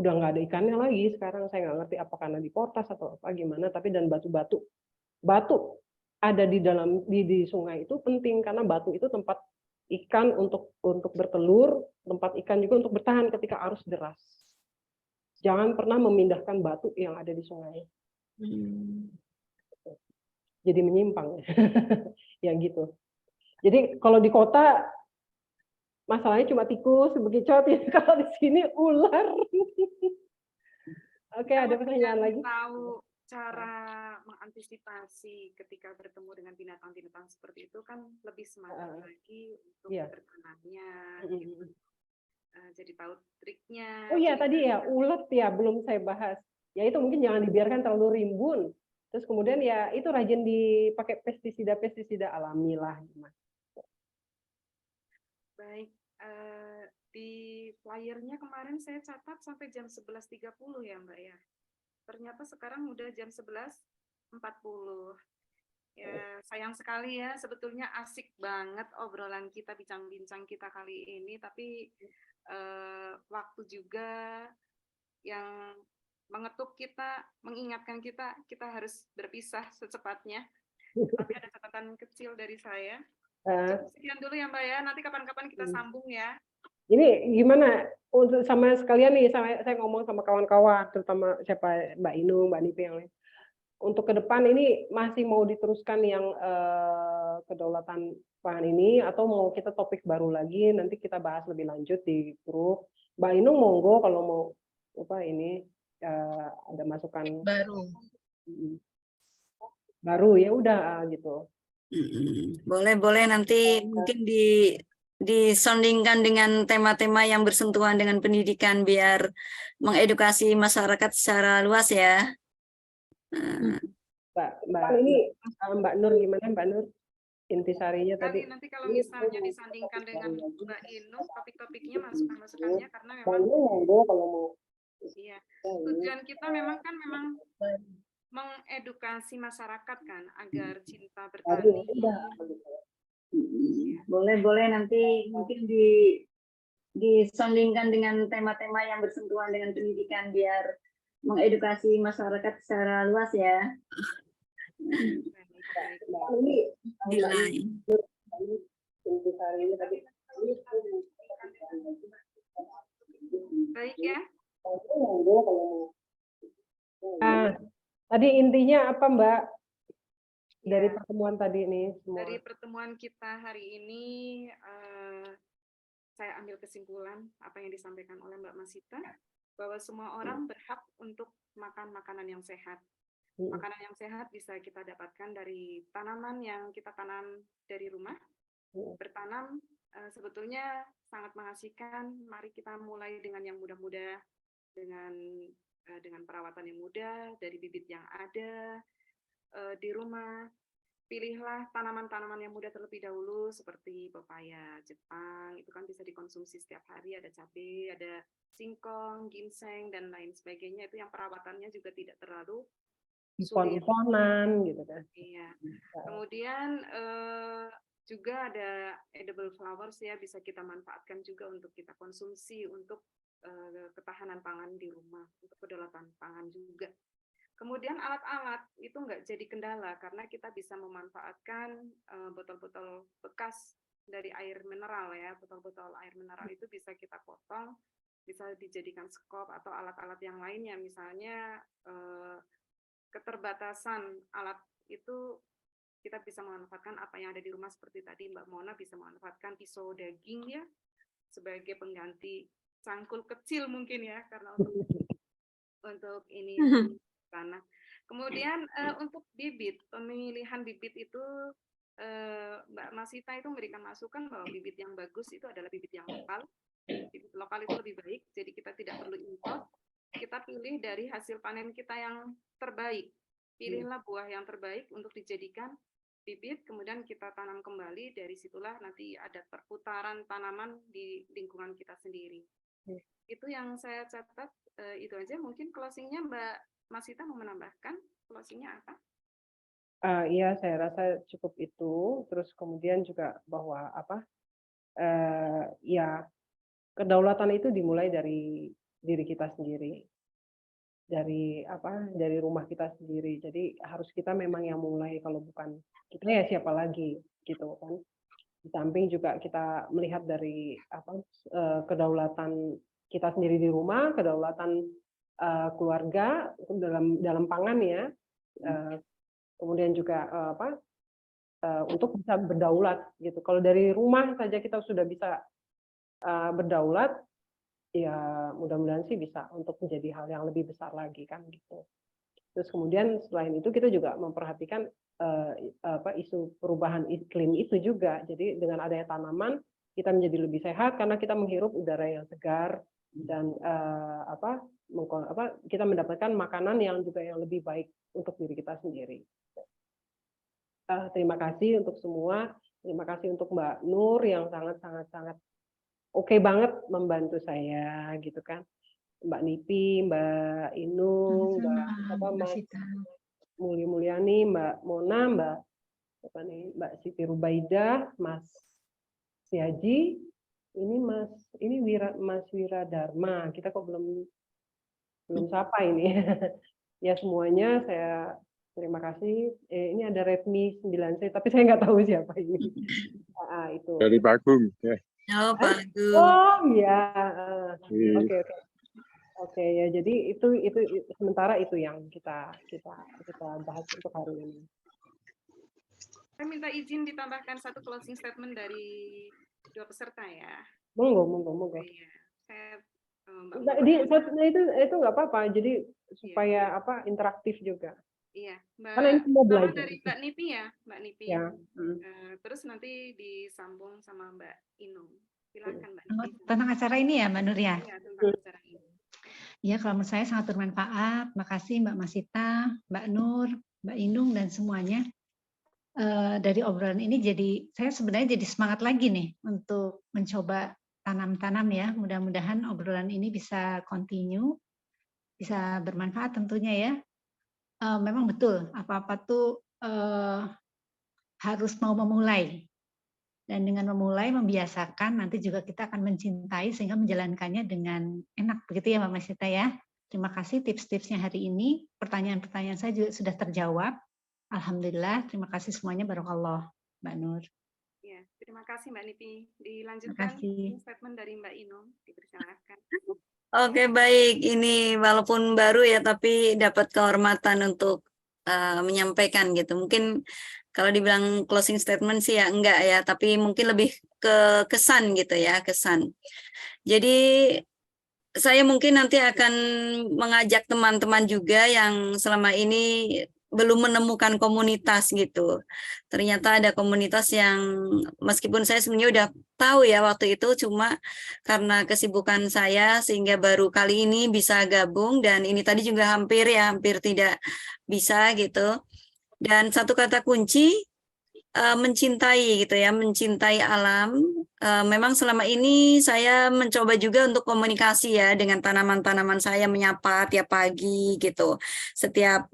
Speaker 1: udah nggak ada ikannya lagi. Sekarang saya nggak ngerti apa karena dipotas atau apa gimana. Tapi dan batu ada di dalam di sungai itu penting karena batu itu tempat ikan untuk bertelur, tempat ikan juga untuk bertahan ketika arus deras. Jangan pernah memindahkan batu yang ada di sungai. Jadi menyimpang ya gitu. Jadi kalau di kota masalahnya cuma tikus, bekicot ya. Kalau di sini ular. Oke, ada pertanyaan lagi?
Speaker 3: Tahu cara mengantisipasi ketika bertemu dengan binatang-binatang seperti itu kan lebih semangat lagi untuk bertanamnya. Gitu. Jadi tahu triknya.
Speaker 1: Oh iya tadi ya ulet ya belum saya bahas. Ya itu mungkin jangan dibiarkan terlalu rimbun. Terus kemudian ya itu rajin dipakai pestisida alami lah.
Speaker 3: Baik, di flyernya kemarin saya catat sampai jam 11.30 ya Mbak ya. Ternyata sekarang udah jam 11.40. Ya, sayang sekali ya, sebetulnya asik banget obrolan kita, bincang-bincang kita kali ini, tapi waktu juga yang mengetuk kita, mengingatkan kita harus berpisah secepatnya. Tapi ada catatan kecil dari saya. Sekian dulu ya Mbak ya, nanti kapan-kapan kita sambung ya.
Speaker 1: Ini gimana untuk sama sekalian nih, saya ngomong sama kawan-kawan, terutama siapa Mbak Inung, Mbak Nipi yang lain. Untuk ke depan ini masih mau diteruskan yang kedaulatan pangan ini atau mau kita topik baru lagi nanti kita bahas lebih lanjut di grup. Mbak Inung monggo kalau mau ada masukan baru ya udah gitu.
Speaker 6: Boleh nanti mungkin disondingkan dengan tema-tema yang bersentuhan dengan pendidikan biar mengedukasi masyarakat secara luas ya.
Speaker 1: Mbak ini Mbak Nur gimana Mbak Nur? Intisarinya tadi.
Speaker 3: Nanti kalau misalnya disandingkan dengan Mbak Inung, topik-topiknya masukannya karena memang
Speaker 1: monggo kalau mau.
Speaker 3: Iya. Tujuan kita memang mengedukasi masyarakat kan agar cinta bertani.
Speaker 6: Boleh nanti mungkin disandingkan dengan tema-tema yang bersentuhan dengan pendidikan biar mengedukasi masyarakat secara luas ya.
Speaker 3: Baik ya.
Speaker 1: Tadi intinya apa Mbak dari pertemuan tadi ini?
Speaker 3: Dari pertemuan kita hari ini saya ambil kesimpulan apa yang disampaikan oleh Mbak Masita bahwa semua orang berhak untuk makan makanan yang sehat. Makanan yang sehat bisa kita dapatkan dari tanaman yang kita tanam dari rumah. Bertanam sebetulnya sangat mengasihkan. Mari kita mulai dengan yang mudah-mudah, dengan perawatan yang mudah, dari bibit yang ada di rumah. Pilihlah tanaman-tanaman yang mudah terlebih dahulu seperti pepaya Jepang, itu kan bisa dikonsumsi setiap hari, ada cabai, ada singkong, ginseng, dan lain sebagainya. Itu yang perawatannya juga tidak terlalu sulit.
Speaker 1: Pon-ponan gitu kan.
Speaker 3: Iya. Kemudian juga ada edible flowers ya, bisa kita manfaatkan juga untuk kita konsumsi untuk ketahanan pangan di rumah, untuk kedaulatan pangan juga. Kemudian alat-alat itu nggak jadi kendala karena kita bisa memanfaatkan botol-botol bekas dari air mineral ya. Botol-botol air mineral itu bisa kita potong, bisa dijadikan skop atau alat-alat yang lainnya. Misalnya keterbatasan alat itu kita bisa memanfaatkan apa yang ada di rumah seperti tadi Mbak Mona bisa memanfaatkan pisau daging ya sebagai pengganti cangkul kecil mungkin ya karena untuk ini tanah. Kemudian untuk bibit, pemilihan bibit itu Mbak Masita itu memberikan masukan bahwa bibit yang bagus itu adalah bibit yang lokal. Bibit lokal itu lebih baik, jadi kita tidak perlu impor. Kita pilih dari hasil panen kita yang terbaik. Pilihlah buah yang terbaik untuk dijadikan bibit, kemudian kita tanam kembali, dari situlah nanti ada perputaran tanaman di lingkungan kita sendiri. Itu yang saya catat, itu aja. Mungkin closing-nya Mbak Masita mau menambahkan, closing-nya apa?
Speaker 1: Iya, saya rasa cukup itu. Terus kemudian juga bahwa ya kedaulatan itu dimulai dari diri kita sendiri, dari rumah kita sendiri. Jadi harus kita memang yang mulai, kalau bukan kita ya siapa lagi gitu kan. Di samping juga kita melihat dari kedaulatan kita sendiri di rumah, kedaulatan keluarga dalam pangan ya. Kemudian juga untuk bisa berdaulat gitu. Kalau dari rumah saja kita sudah bisa berdaulat, ya mudah-mudahan sih bisa untuk menjadi hal yang lebih besar lagi kan gitu. Terus kemudian selain itu kita juga memperhatikan isu perubahan iklim itu juga. Jadi dengan adanya tanaman kita menjadi lebih sehat karena kita menghirup udara yang segar dan kita mendapatkan makanan yang juga yang lebih baik untuk diri kita sendiri. Terima kasih untuk semua. Terima kasih untuk Mbak Nur yang sangat oke banget membantu saya gitu kan. Mbak Nipi, Mbak Inung, Mbak Mulyani, Mbak Mona, Mbak Siti Rubaidah, Mas Siaji, ini Mas Wiradharma. Kita kok belum sapa ini. Ya semuanya saya terima kasih. Ini ada Redmi 9C, tapi saya nggak tahu siapa ini. Itu.
Speaker 5: Dari Pak Agung. Ya.
Speaker 6: Oh, Pak Agung.
Speaker 1: Oh ya. Oke ya. Jadi itu sementara itu yang kita bahas untuk hari ini.
Speaker 3: Saya minta izin ditambahkan satu closing statement dari dua peserta ya.
Speaker 1: Monggo.
Speaker 3: Iya.
Speaker 1: Itu nggak apa-apa. Jadi supaya interaktif juga.
Speaker 3: Iya,
Speaker 1: Karena ini semua belajar.
Speaker 3: dari Mbak Nipi ya, Mbak Nipi.
Speaker 1: Ya.
Speaker 3: Terus nanti disambung sama Mbak Inung. Silakan Mbak Nipi.
Speaker 2: Tentang acara ini ya, Mbak Nur ya?
Speaker 3: Ya, tentang acara ini.
Speaker 2: Ya, kalau menurut saya sangat bermanfaat. Makasih Mbak Masita, Mbak Nur, Mbak Inung dan semuanya. Dari obrolan ini saya sebenarnya jadi semangat lagi nih untuk mencoba tanam-tanam ya. Mudah-mudahan obrolan ini bisa continue, bisa bermanfaat tentunya ya. Memang betul apa-apa tuh harus mau memulai, dan dengan memulai membiasakan nanti juga kita akan mencintai sehingga menjalankannya dengan enak, begitu ya Mbak Masita ya. Terima kasih tips-tipsnya hari ini, pertanyaan-pertanyaan saya juga sudah terjawab. Alhamdulillah, terima kasih semuanya, barakallah Mbak Nur.
Speaker 3: Ya, terima kasih Mbak Nipi. Dilanjutkan statement dari Mbak Inung, dipersilakan.
Speaker 6: Oke, baik. Ini walaupun baru ya, tapi dapat kehormatan untuk menyampaikan gitu. Mungkin kalau dibilang closing statement sih ya enggak ya, tapi mungkin lebih ke kesan gitu ya, kesan. Jadi saya mungkin nanti akan mengajak teman-teman juga yang selama ini belum menemukan komunitas gitu. Ternyata ada komunitas yang meskipun saya sebenarnya udah tahu ya waktu itu, cuma karena kesibukan saya sehingga baru kali ini bisa gabung, dan ini tadi juga hampir tidak bisa gitu. Dan satu kata kunci, mencintai gitu ya, mencintai alam. Memang selama ini saya mencoba juga untuk komunikasi ya dengan tanaman-tanaman saya, menyapa tiap pagi gitu. Setiap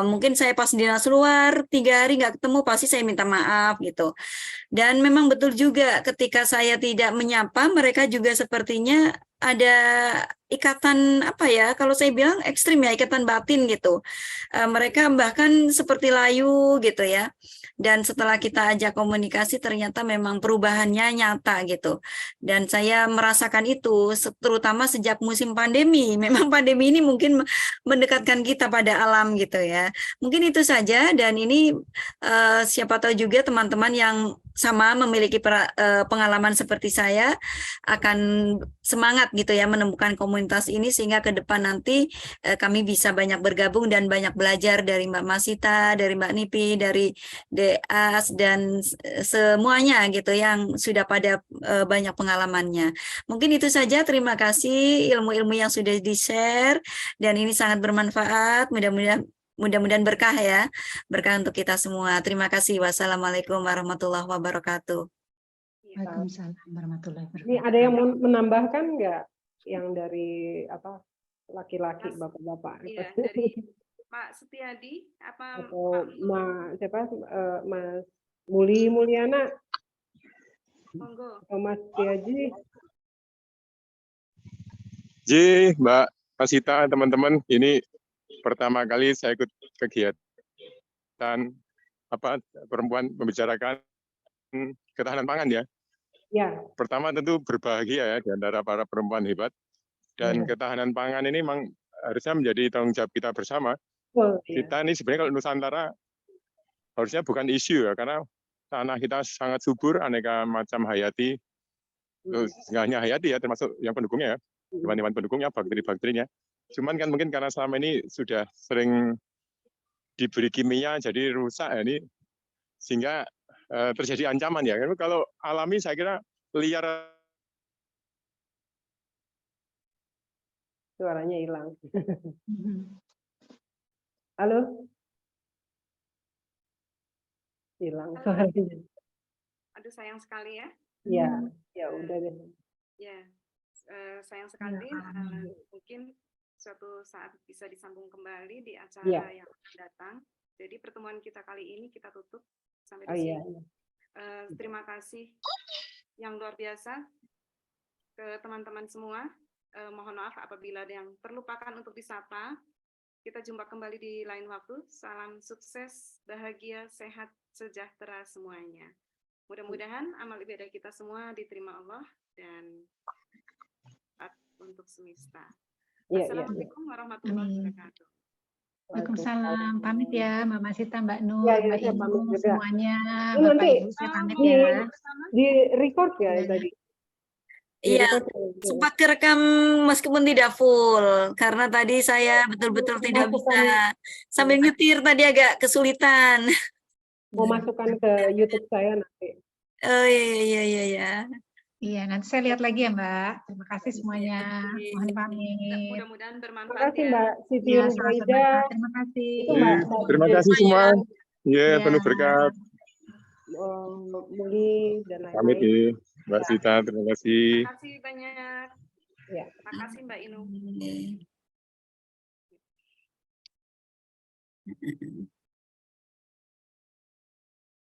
Speaker 6: mungkin saya pas dinas luar 3 hari nggak ketemu, pasti saya minta maaf gitu. Dan memang betul juga ketika saya tidak menyapa, mereka juga sepertinya ada ikatan kalau saya bilang ekstrim ya, ikatan batin gitu. Mereka bahkan seperti layu gitu ya. Dan setelah kita ajak komunikasi ternyata memang perubahannya nyata gitu. Dan saya merasakan itu terutama sejak musim pandemi. Memang pandemi ini mungkin mendekatkan kita pada alam gitu ya. Mungkin itu saja, dan ini siapa tahu juga teman-teman yang sama memiliki pengalaman seperti saya akan semangat gitu ya menemukan komunitas ini, sehingga ke depan nanti kami bisa banyak bergabung dan banyak belajar dari Mbak Masita, dari Mbak Nipi, dari Deas, dan semuanya gitu yang sudah pada banyak pengalamannya. Mungkin itu saja, terima kasih ilmu-ilmu yang sudah di-share, dan ini sangat bermanfaat, mudah-mudahan berkah ya, berkah untuk kita semua. Terima kasih. Wassalamualaikum warahmatullahi wabarakatuh.
Speaker 2: Waalaikumsalam warahmatullahi
Speaker 1: Ini
Speaker 2: wabarakatuh.
Speaker 1: ada yang mau menambahkan nggak yang dari apa laki-laki,
Speaker 3: Mas-
Speaker 1: bapak-bapak?
Speaker 3: Iya, dari Pak Setiadi apa
Speaker 1: Atau
Speaker 3: Pak
Speaker 1: siapa Mas Mulyana
Speaker 3: Monggo.
Speaker 1: atau Mas Setiaji?
Speaker 5: Mbak Masita, teman-teman, ini pertama kali saya ikut kegiatan perempuan membicarakan ketahanan pangan ya.
Speaker 1: Ya,
Speaker 5: Pertama tentu berbahagia ya di antara para perempuan hebat, dan
Speaker 1: Iya.
Speaker 5: ketahanan pangan ini memang harusnya menjadi tanggung jawab kita bersama.
Speaker 1: betul. Ya.
Speaker 5: Kita ini sebenarnya kalau Nusantara harusnya bukan isu ya, karena tanah kita sangat subur, aneka macam hayati, nggak hanya hayati ya, termasuk yang pendukungnya ya, hewan-hewan pendukungnya, bakteri-bakterinya. Cuman kan mungkin karena selama ini sudah sering diberi kimia jadi rusak ya ini, sehingga terjadi ancaman ya. Kalau alami saya kira liar.
Speaker 1: Suaranya hilang. Halo? Hilang suaranya.
Speaker 3: Aduh, sayang sekali ya.
Speaker 1: Ya udah deh.
Speaker 3: Ya, sayang sekali. Mungkin suatu saat bisa disambung kembali di acara yang akan datang. Jadi pertemuan kita kali ini kita tutup sampai di sini. Terima kasih yang luar biasa ke teman-teman semua. Mohon maaf apabila ada yang terlupakan untuk disapa. Kita jumpa kembali di lain waktu. Salam sukses, bahagia, sehat, sejahtera semuanya. Mudah-mudahan amal ibadah kita semua diterima Allah dan untuk semesta. Assalamualaikum warahmatullahi wabarakatuh.
Speaker 2: Waalaikumsalam. Pamit ya Mbak Masita, Mbak Nur,
Speaker 1: Ya,
Speaker 2: Mbak
Speaker 1: saya
Speaker 2: Ibu,
Speaker 1: pamit juga.
Speaker 2: semuanya.
Speaker 1: Ini
Speaker 2: Bapak
Speaker 1: nanti
Speaker 2: Ibu, saya pamit ya.
Speaker 1: Di record ya tadi?
Speaker 6: Iya, sempat kerekam meskipun tidak full, karena tadi saya betul-betul tidak bisa. Sambil nyetir tadi agak kesulitan.
Speaker 1: Mau masukkan ke YouTube saya nanti.
Speaker 6: Oh iya.
Speaker 2: Iya, nanti saya lihat lagi ya Mbak. Terima kasih semuanya. Mohon pamit.
Speaker 3: Mudah-mudahan
Speaker 1: Terima
Speaker 3: bermanfaat
Speaker 1: kasih
Speaker 3: ya.
Speaker 1: Mbak Siti
Speaker 2: Ya,
Speaker 1: Rubaida.
Speaker 2: terima kasih.
Speaker 1: Itu Mbak.
Speaker 5: Terima kasih semua. Ya, penuh berkat.
Speaker 1: Muli dan
Speaker 5: Pamit
Speaker 1: lain-lain.
Speaker 5: ya, Mbak Sita. Terima kasih.
Speaker 3: Terima kasih banyak.
Speaker 1: Ya.
Speaker 3: Terima kasih Mbak Inu.